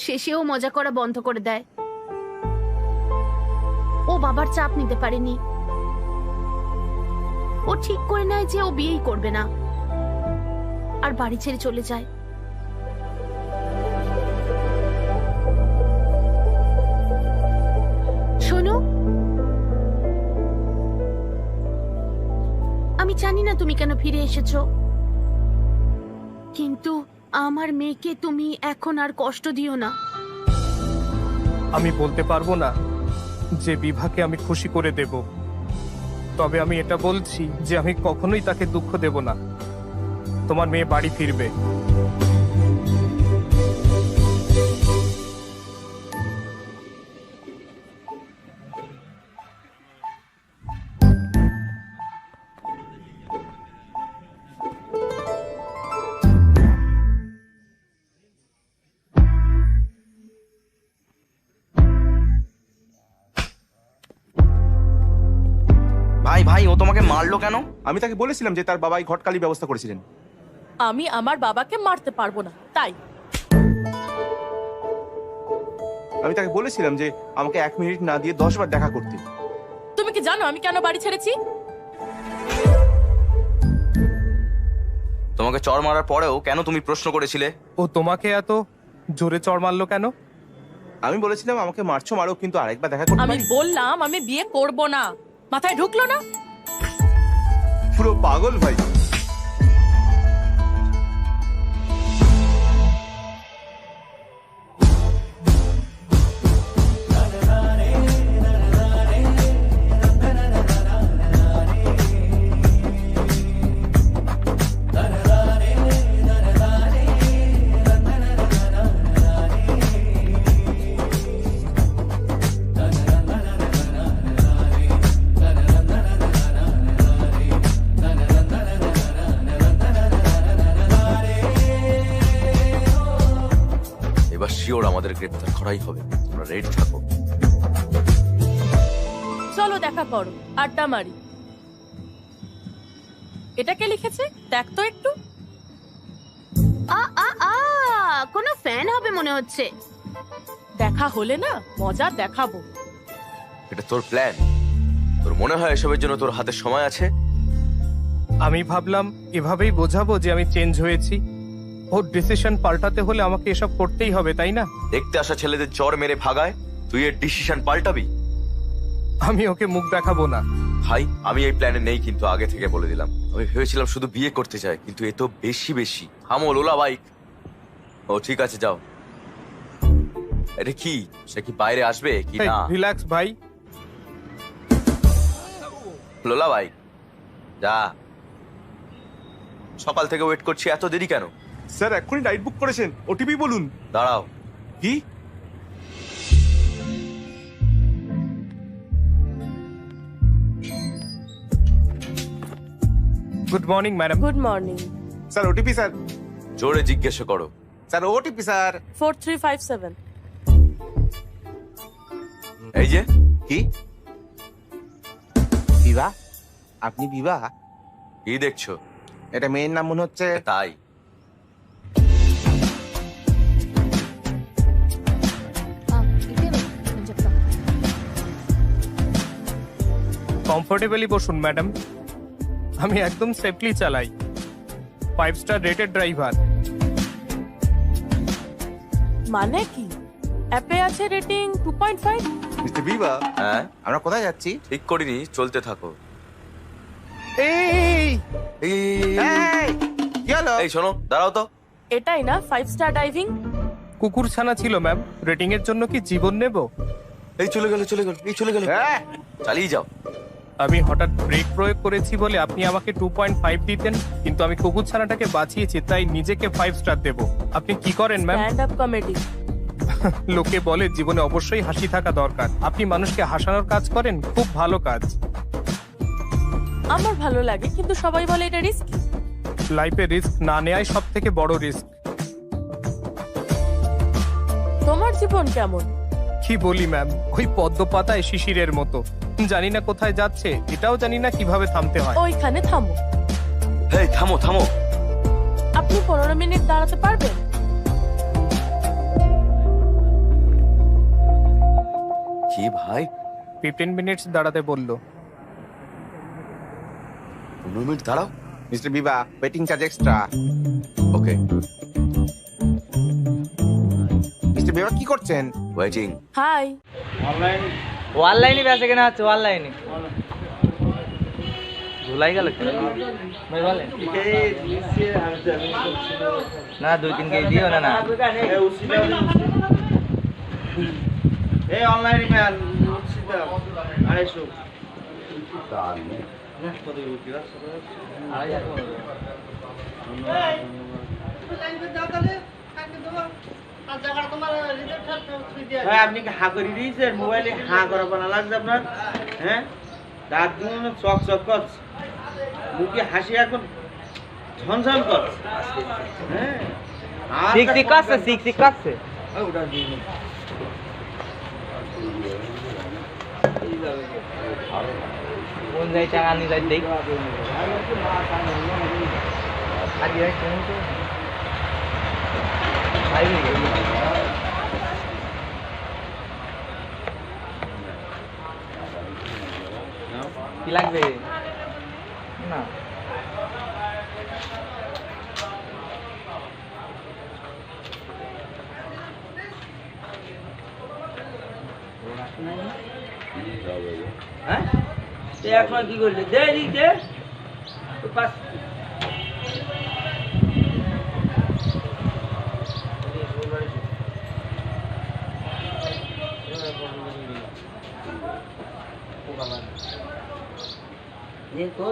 শেষেও মজা করা বন্ধ করে দেয়। ও বাবার চাপ নিতে পারেনি। ও ঠিক করে নেয় যে ও বিয়েই করবে না, আর বাড়ি ছেড়ে চলে যায়। শোনো, আমি জানি না তুমি কেন ফিরে এসেছো, কিন্তু আমার মেয়েকে তুমি এখন আর কষ্ট দিও না। আমি বলতে পারবো না যে বিভাকে আমি খুশি করে দেব, তবে আমি এটা বলছি যে আমি কখনোই তাকে দুঃখ দেব না। তোমার মেয়ে বাড়ি ফিরবে। ভাই ভাই, ও তোমাকে মারলো কেন? আমি তাকে বলেছিলাম যে তার বাবাই ঘটকালি ব্যবস্থা করেছিলেন। আমি আমার বাবাকে মারতে পারবো না, তাই। আমি তাকে বলেছিলাম যে আমাকে 1 মিনিট না দিয়ে 10 বার দেখা করতে। তুমি কি জানো আমি কেন বাড়ি ছেড়েছি? তোমাকে চড় মারার পরেও কেন তুমি প্রশ্ন করেছিলে? ও তোমাকে এত জোরে চড় মারলো কেন? আমি বলেছিলাম আমাকে মারছো মারো, কিন্তু আরেকবার দেখা করতে আমি পারি? বললাম আমি বিয়ে করব না। মাথায় ঢুকলো না? পুরো পাগল ভাই। ওদের গ্রেপ্তার করাই হবে। তোমরা রেডি থাকো। চলো দেখা করো, আড্ডা মারি। এটা কে লিখেছে দেখ তো একটু। আ আ আ কোনো ফ্যান হবে মনে হচ্ছে। দেখা হলে না মজা দেখাবো। এটা তোর প্ল্যান? তোর মনে হয় এসবের জন্য তোর হাতে সময় আছে? আমি ভাবলাম এভাবেই বোঝাবো যে আমি চেঞ্জ হয়েছি। ওর ডিসিশন পাল্টাতে হলে আমাকে এসব করতেই হবে, তাই না? দেখতে আসা ছেলেদের চর মেরে ভাগায় তুই এর ডিসিশন পাল্টাবি? আমি ওকে মুখ দেখাবো না। ভাই আমি এই প্ল্যানে নেই, কিন্তু আগে থেকে বলে দিলাম। আমি ভেবেছিলাম শুধু বিয়ে করতে চাই, কিন্তু এ তো বেশি বেশি। থামো লোলা বাইক। ও ঠিক আছে যাও। এটা কি, সে কি বাইরে আসবে কি না? রিল্যাক্স ভাই। লোলা বাইক যা। সকাল থেকে ওয়েট করছি, এত দেরি কেন? স্যার এক্ষুনি রাইড বুক করেছেন, ওটিপি বলুন। দাঁড়াও। কি? Good morning madam. Good morning. Sir OTP sir. জোরে জিজ্ঞেস করো। Sir OTP sir. 4357। এই যে কি বিবাহ? আপনি বিবাহ? কি দেখছো? এটা মেয়ের নাম মনে হচ্ছে। তাই কমফোর্টেবলি বসুন ম্যাডাম। আমি একদম সেফলি চালাই। 5 স্টার রেটেড ড্রাইভার। মানে কি? অ্যাপে আছে রেটিং 2.5। মিস্টার বিবা, হ্যাঁ আমরা কোথায় যাচ্ছি? ঠিক করিনি, চলতে থাকো। এই এই, এই, এই, এই, এই, কি হলো? এই শোনো, দাঁড়াও তো। এটাই না 5 স্টার ডাইভিং? কুকুর ছানা ছিল ম্যাম। রেটিং এর জন্য কি জীবন নেব? এই চলে গেল, চলে গেল, এই চলে গেল। হ্যাঁ, চালিয়ে যাও। আমি হঠাৎ ব্রেক প্রয়োগ করেছি বলে আপনি আমাকে 2.5 দিতেন, কিন্তু আমি কুকুর ছানাটাকে বাঁচিয়েছি তাই নিজেকে 5 স্টার দেব। আপনি কি করেন ম্যাম? Stand up comedy. লোকে বলে জীবনে অবশ্যই হাসি থাকা দরকার। আপনি মানুষকে হাসানোর কাজ করেন, খুব ভালো কাজ। আমার ভালো লাগে, কিন্তু সবাই বলে এটা রিস্কি। লাইফে রিস্ক না নেওয়াই সব থেকে বড় রিস্ক। তোমার জীবন কেমন? কি বলি ম্যাম, ওই পদ্ম পাতায় শিশিরের মতো। জানি না কোথায় যাচ্ছে, এটাও জানি না কিভাবে থামতে হয়। ওইখানে থামো। এই থামো থামো। আপনি 15 মিনিট দাঁড়াতে পারবেন? কি ভাই? 15 মিনিটস দাঁড়াতে বললো। 15 মিনিট দাঁড়াও। মিস্টার বিবা, ওয়েটিং চার্জ এক্সট্রা। ওকে। মিস্টার বিবা কি করছেন? ওয়েটিং। হাই। অনলাইনে বেচে কেনা হচ্ছে, অনলাইনে ভুলাই গেল না 2-3 কেজি দিও না। এই অনলাইনে ম্যান 250 ভাই আপনি কি হা করে দিয়েছেন? মোবাইলে হা করা বানা লাগছে আপনার? হ্যাঁ, দাঁত দুটো চক চক করছে, মুখে হাসি এখন ঝনঝন করছে। হ্যাঁ, সিক করছে। কোন যাই টাকা আনি যাই দেখ। কি লাগবে না? হ্যাঁ, এখন কি করলে? দে দে পাঁচ।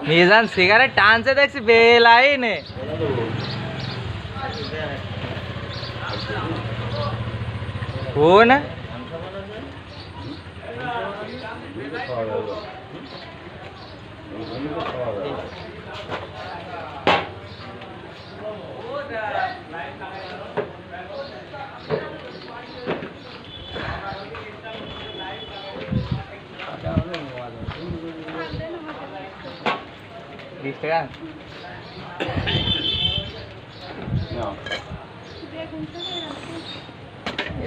মিজান সিগারেট টানছে দেখছি বেলাইনে। ও না 20 টাকা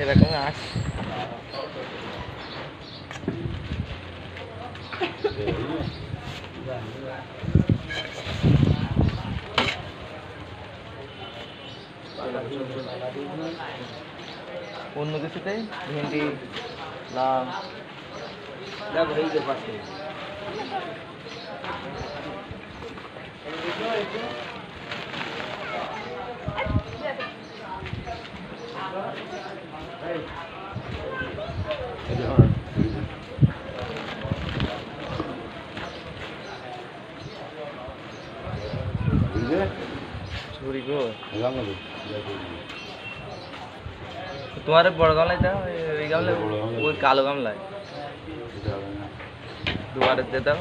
এরকম আস অন্য কিছুতে ভেন্ডি লাউ দেখো এই যে পাশে ছুরি গো তোমার বড় গামলায় দাও ওই গামলায় ওই কালো গামলায় দুবারে দিয়ে দাও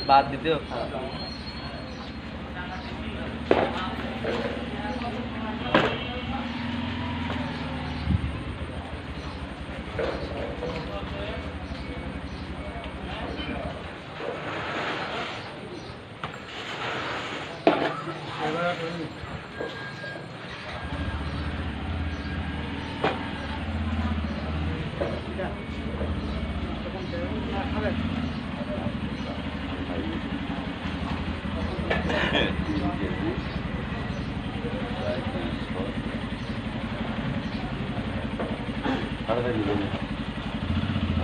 বাদ দিতেও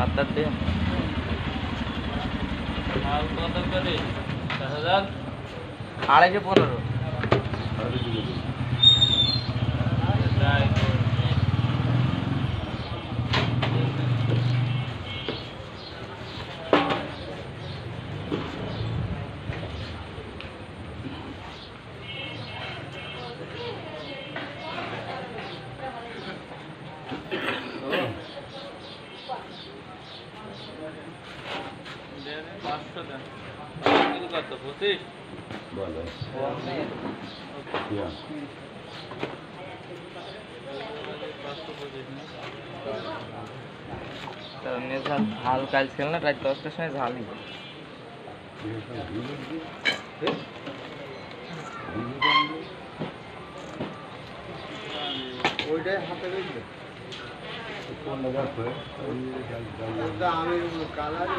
আত্মার দে আড়াইশো 15 ঝাল কাল ছিল না রাত 10টার সময় ঝালই ওইটাই হাতে রয়েছে আমি কালারে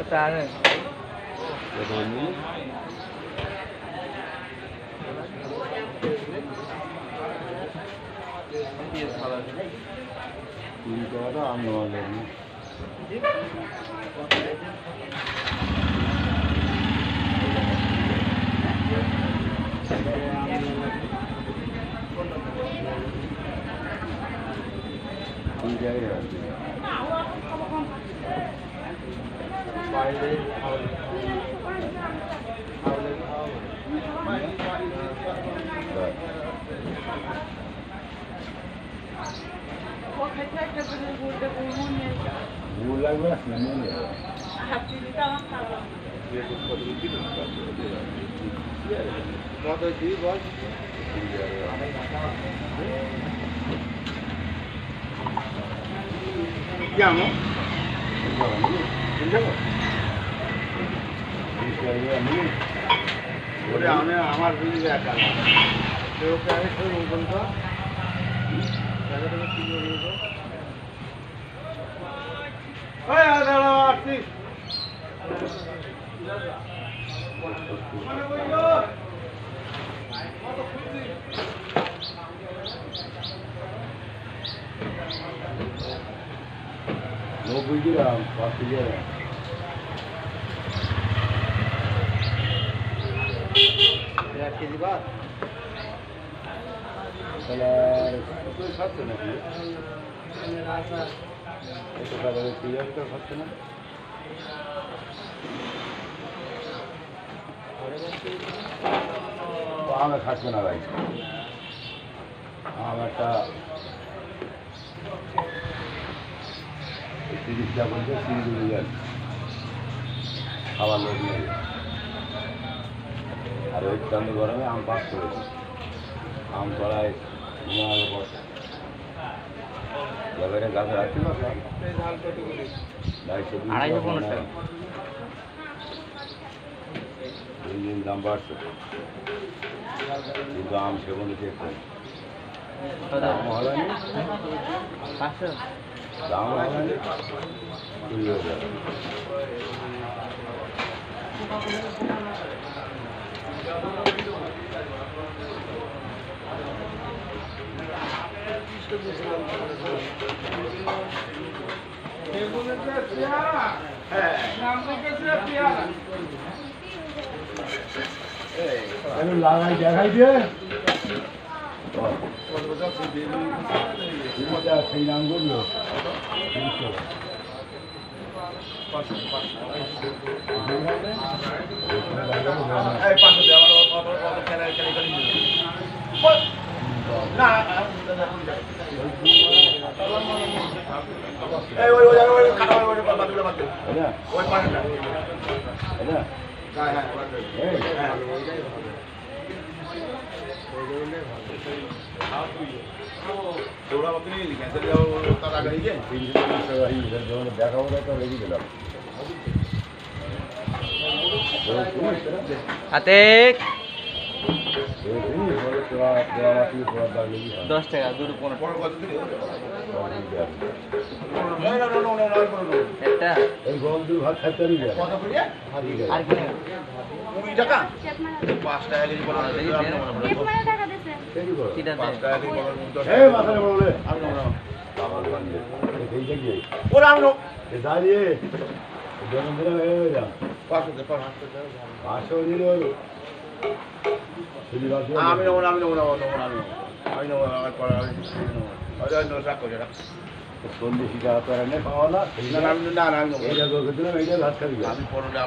একটা আমার কেজি ভাত আমি খাচ্ছি না ভাই আমার একটা 30টা বলতে সিঁড়ি যাচ্ছে খাবার লোক নেই আর ওই চান্দু গরমে আম পাস করেছি আম তলায় ঘুমানোর পর এবারে গাছে রাখছি না দিন দিন দাম বাড়ছে কিন্তু আম সেবনে চেক করে দাম হয়নি দাম হয়নি চুরি হয়ে যাবে লাগাই দেখাই দিয়ে সেই নাম করলো দেখাবো তো রেখে দিলাম হাতে 10 টাকা দুটো একটা এই গরম দুই ভাত খাইতে পারি আর কি 20 টাকা 5 টাকা কেজি বড় এই মাথায় বলে আমি না বাবার বান্ধে এই দেখি ওরা আমি দাঁড়িয়ে জন্য দিলে হয়ে যা 500 দিলে আমি নেবো আমি চল্লিশ টাকা তো এনে পাওয়া না এইটা তোকে দিলাম এইটা ভাত খাবি আমি পনেরো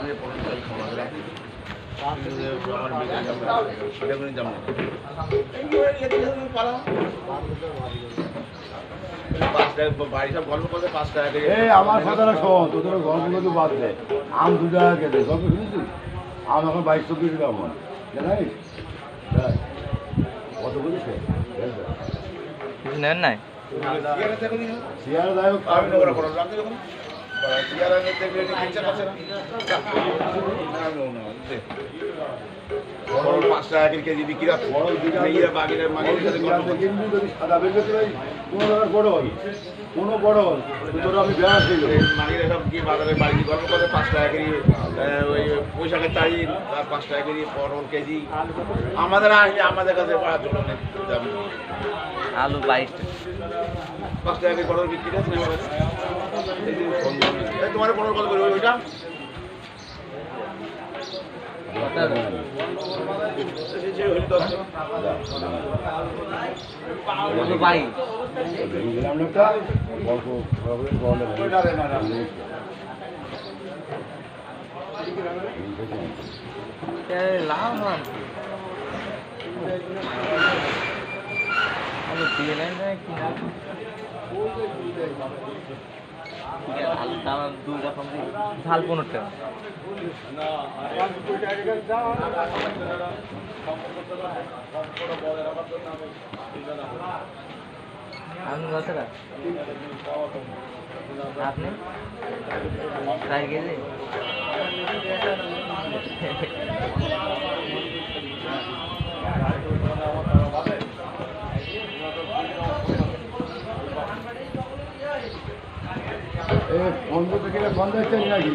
বাড়ি সব গল্প করতে 5 টাকা এই আমার কথাটা শোন তোদের গল্পগুলো বাদ দে আম 2 টাকা কেটে গল্প শুনেছিস আম এখন 22-24 টাকা মন জানিস কত বলিস নেন নাই শেয়ার দায় আমি নেবো না রাখতে যখন চেয়ারা নিতে গেলে কিনতে পারছে না 5 টাকা কেজি বিক্রি আছে বড় দিকে বাগিরা মাগির সাথে কিন্তু যদি সাদা বের করতে পারি কোনো ধরনের বড় হল কোনো বড় হল তোর আমি বেড়া ছিল মাগিরা সব কি বাজারে বাড়ি গল্প করে 5 টাকা কেজি ওই বৈশাখের তারিখ 5 টাকা কেজি পটল কেজি আমাদের আমাদের কাছে আলু 22 5 টাকা কেজি পটল বিক্রি আছে তোমার পটল কত করে ওইটা ঝাল 15 টাকা। আমি কত টাকা? আপনি 4 কেজি? বন্ধ থেকে বন্ধ হচ্ছে নাকি?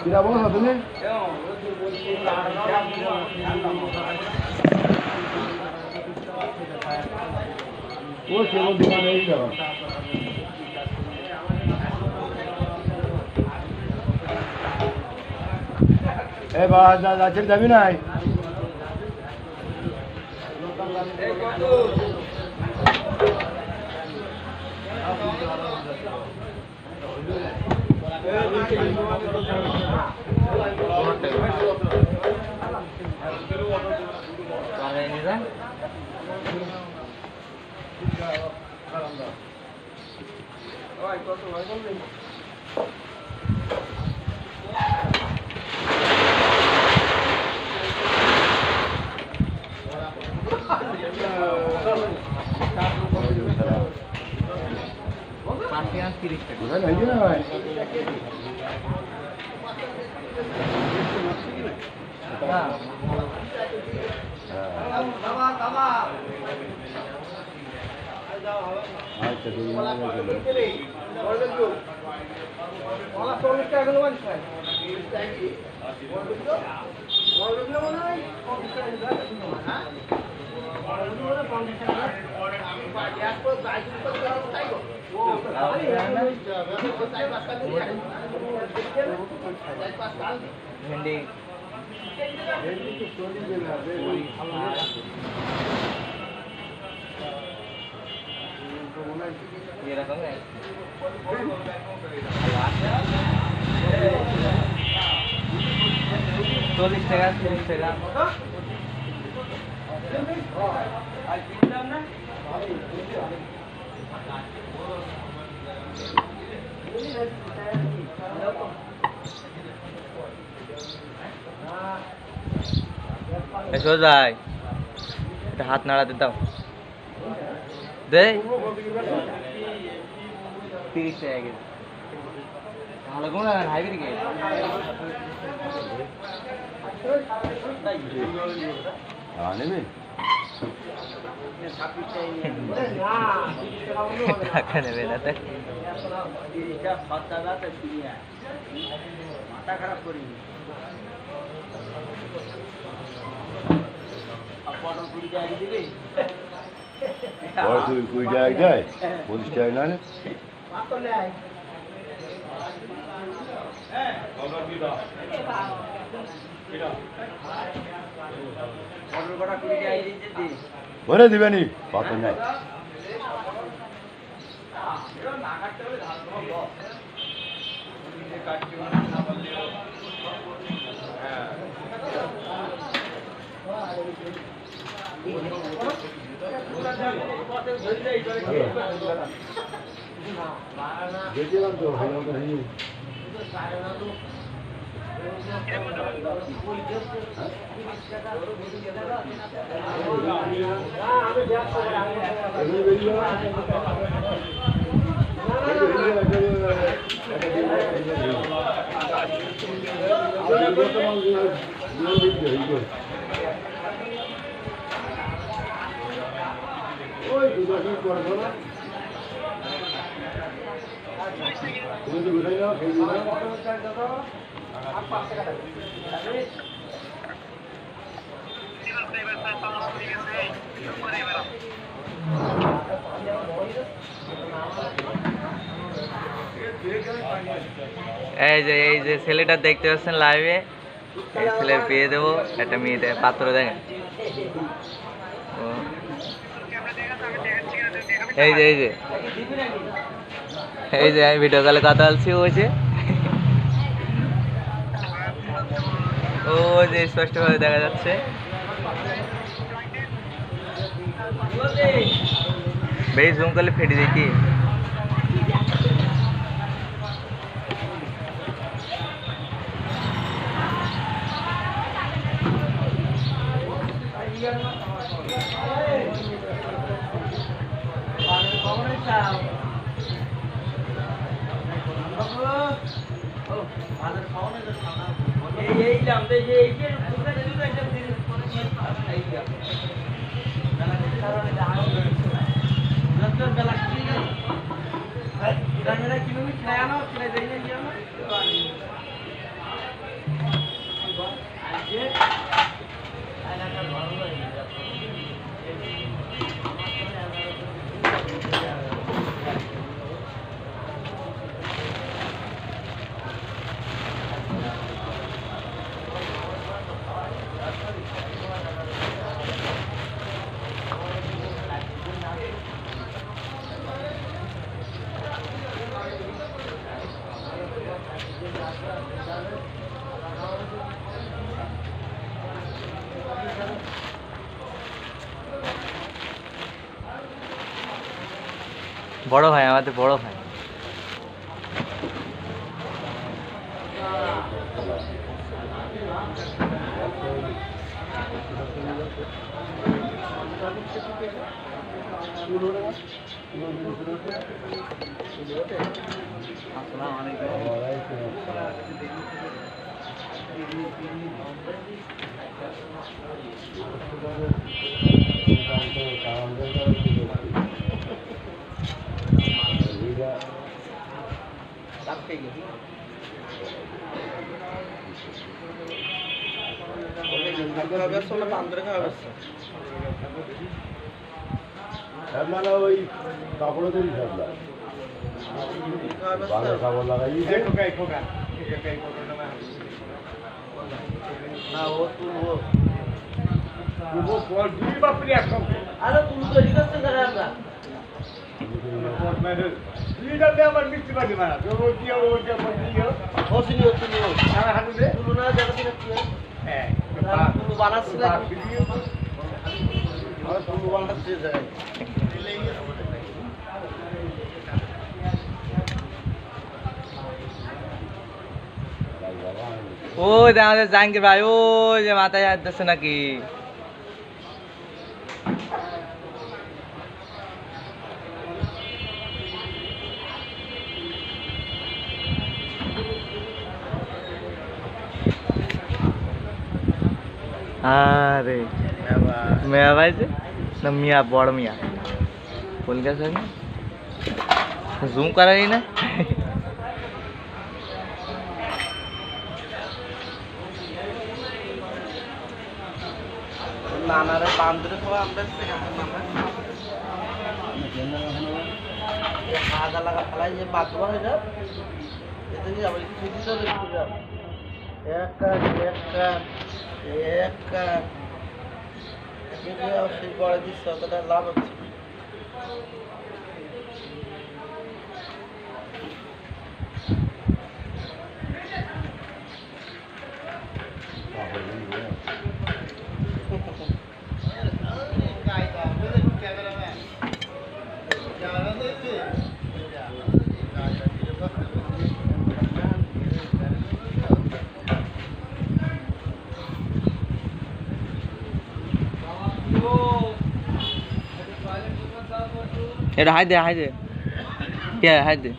কিরা বলো তুমি? ও কেবল দোকানে এই যাও। এ বাবা যাচ্ছেন যাবি নাই? কোথায় নাই না ভাই? আচ্ছা ভেন্ডি এরকম 40 টাকা 30 টাকা। এসো যাই, একটা হাত নাড়াতে দাও। দে 30 টাকা কেজি। ভালো কোন হাইব্রিড কে নেবে? টাকা নেবে না তো? মাথা খারাপ করি। পটল 20 টাকা দিবি? 20 টাকা দেয়, 25 টাকা না? বলে দিবেনি পাথর নাই। দেখলাম তো এই যে ছেলেটা দেখতে পাচ্ছেন লাইভে, এই ছেলের বিয়ে দেবো, একটা মেয়ে পাত্র দেখেন। এই যে আমি ভিডিও কলে কথা বলছি, বলছে ও যে স্পষ্টভাবে দেখা যাচ্ছে। বেশ জুম করলে ফেটে দেখি। বড় ভাই, আমাদের বড় ভাই। আপনারা ওই কাপড়ে তৈরি থাকলা বাংলা কাপড় লাগাই আমার মিষ্টি পাখি মারা ও আমাদের জাহাঙ্গীর ভাই, ও যে মাথায় হাত দিচ্ছে নাকি। আরে মেয়া ভাই যে না, মিয়া বড় মিয়া কলকাতা জুম করাই না। নানারে বান্ধরে খাওয়া আমরা হাজা লাগা ফেলাই যে বাথরুম হয়ে যাও, এতে কি আবার কিছু দিতে দেখতে যাও। সেই পরে দিচ্ছ অতটা লাভ হচ্ছে। এটা হাই দে কে হাই দে।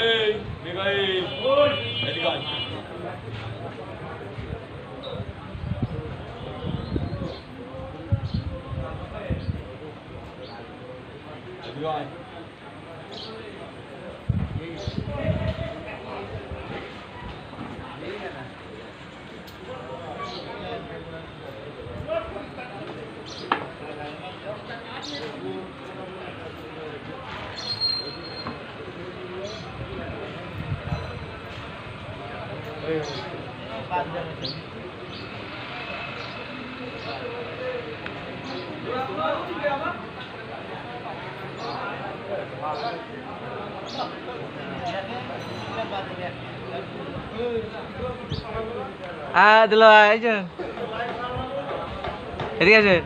এই দিল আইছেন এদিকে আছে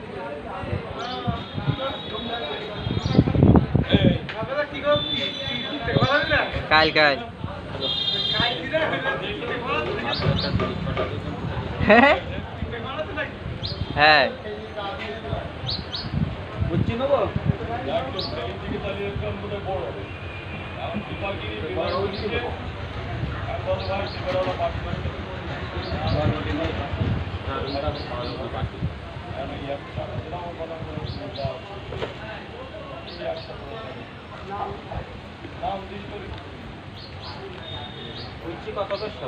কাল কাল হ্যাঁ বুঝছি নেবো বুঝছি কত করছো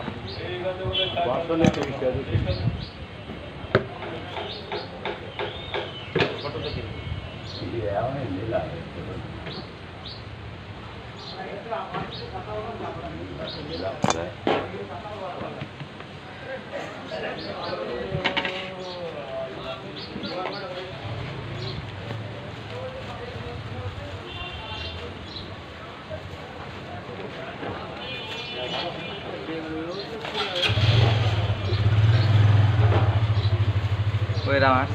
ওই রামাস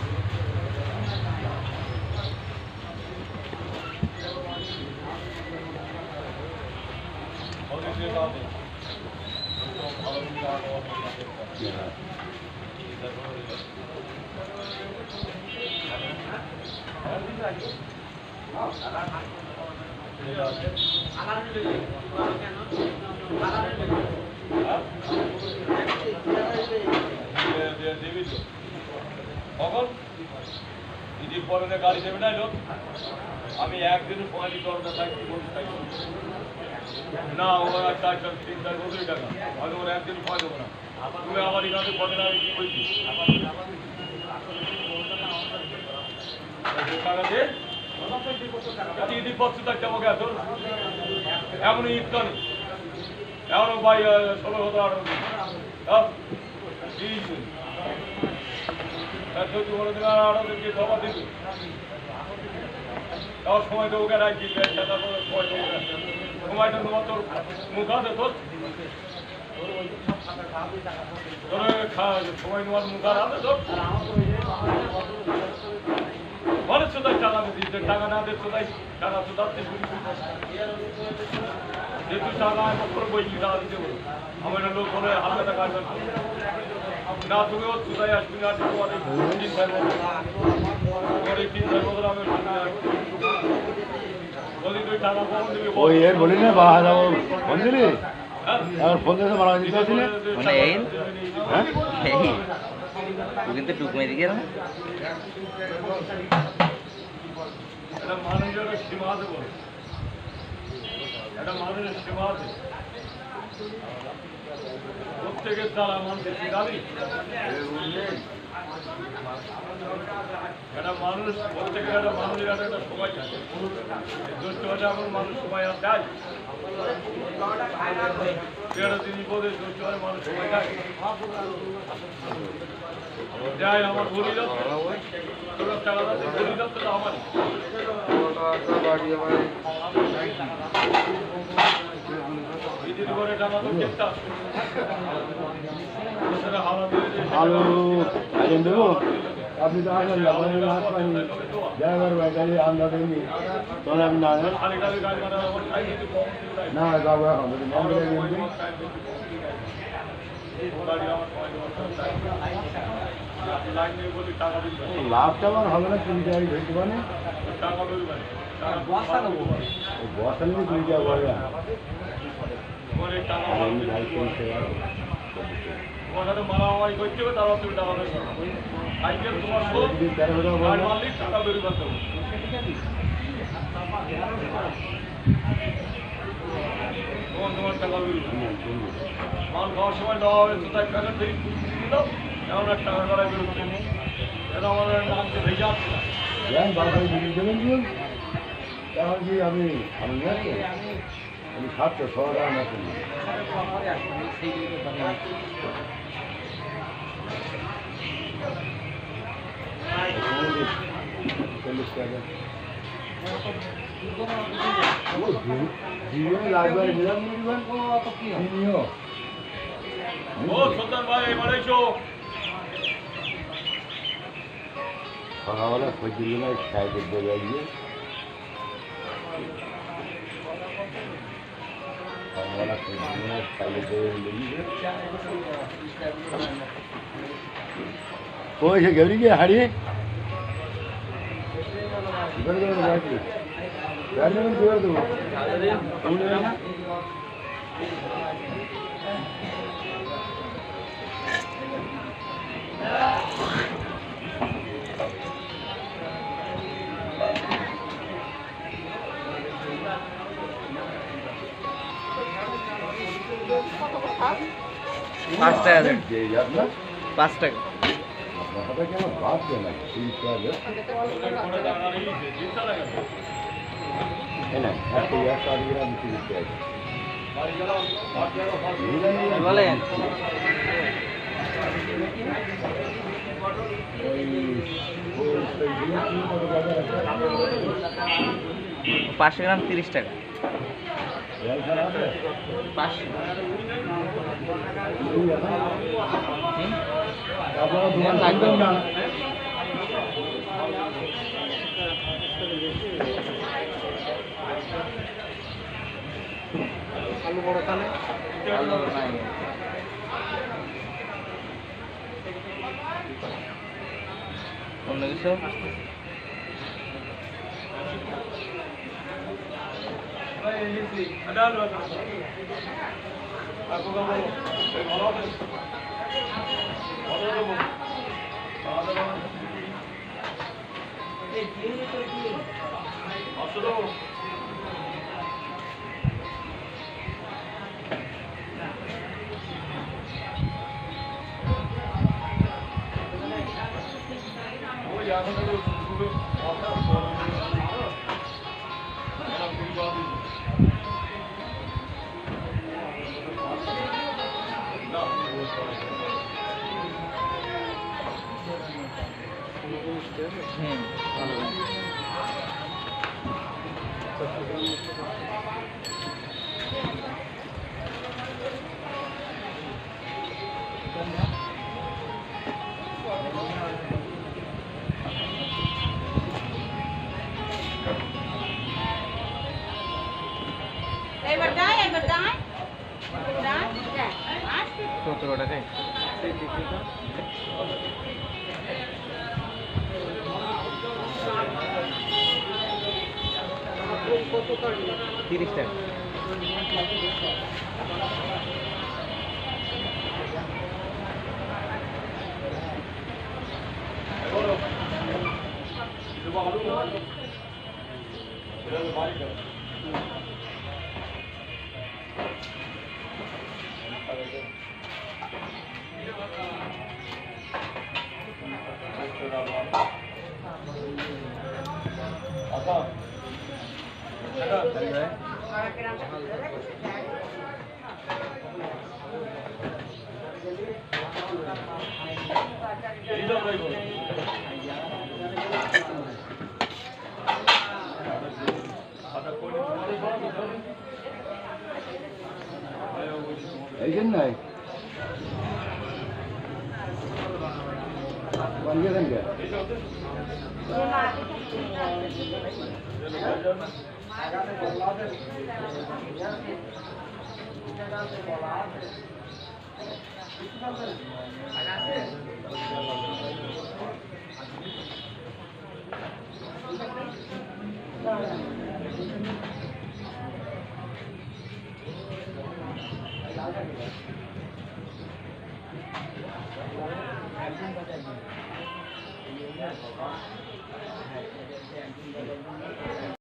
গাড়ি দেবে না লোক আমি একদিনের পঁয়ত্রিশ দরজা থাকি না ওরা 4-3 বছরই টাকা হয়তো ওরা একদিন ভয় দেবো না তুমি আমার এখানে পদে না কি বলছি টাকা দিয়ে ঈদ পড়ছে থাকতে আমাকে এত এমন ঈদ কানি এমনও ভাই 16-18 যদি বলে দিন আরো দিকে জমা দিবি তাও সময় দেবো কেন রাখবি সময়টা তোমার তোর মুখ আছে তোর সময় নেওয়ার মুখ আর আছে তোর বলে কোথায় টাকা দিতে টাকা না দিতে কোথায় টাকা তো দাঁড়তে যেহেতু টাকা আমার বইলি টাকা দিতে বলো আমার লোক বলে হালকা টাকা না তুমি ওর কোথায় আসবি না তোমার 3-4 বছর তোমার এই 3-4 বছর আমি যদি তুই টাকা কম দিবি ওই এর বলি না বাহার ফোন দিলি আর ফোন দিতে মারা দিতে আসলে মানে এই হ্যাঁ তুই কিন্তু টুক মেরে গেল এটা মানুষের সীমা আছে বলে এটা মানুষের সীমা আছে প্রত্যেকের দ্বারা মানুষের শিকারি একটা মানুষ প্রত্যেকের একটা মানুষের একটা সময় থাকে দুষ্ট হলে এখন মানুষ সময় আর দেয় তিনি বলে দুষ্ট হলে মানুষ সময় দেয় দেয় আমার বলি যাচ্ছে টাকা যাচ্ছে বলি যাচ্ছে তো আমার করে টাকা তো চেষ্টা আলু আইন দেবো আপনি তো আসেন না হাত পাইনি ড্রাইভার ভাই গাড়ি আমরা দেয়নি তখন আমি না না যাবো এখন লাভটা আমার হবে না 3 টাকা ধরতে পারে বস্তা নিয়ে 2 টাকা বলে মারামারি করতে হবে তারপর তুমি টাকা দেবে সাইকেল তোমার টাকা বেরিয়ে তোমার টাকা মাল খাওয়ার সময় দেওয়া হবে তো তাই টাকা দিয়ে দাও এমন এক টাকা করাই বেরোচ্ছে নেই এটা আমাদের নামকে ভেজা বারবার বিক্রি দেবেন দিন এখন কি আমি আমি 700 টাকা না করি ও সুলতান ভাই এবারে এসো সকালবেলা ফজরগুলো সাইডে দেবে গিয়ে সকালবেলা ফজরগুলো সাইডে দেবে লেগে ওই সে গেলি গিয়ে হারিয়ে করে দেবো বাকি গাড়ি যখন করে দেবো পাঁচ টাকা দেন। 5 টাকা আপনার কথা কেন বাদ দেন না 3 টাকা না হাতে একটা আগে আমি দিতে হবে বলেন পাঁচশো গ্রাম 30 টাকা 500 লাগবে না আলু বড় কানে আলু নাই অন্য কিছু এবার দাই 17 টাকায় 30 টাকা এই জন্য নাই বন্ধ দেন কে দাই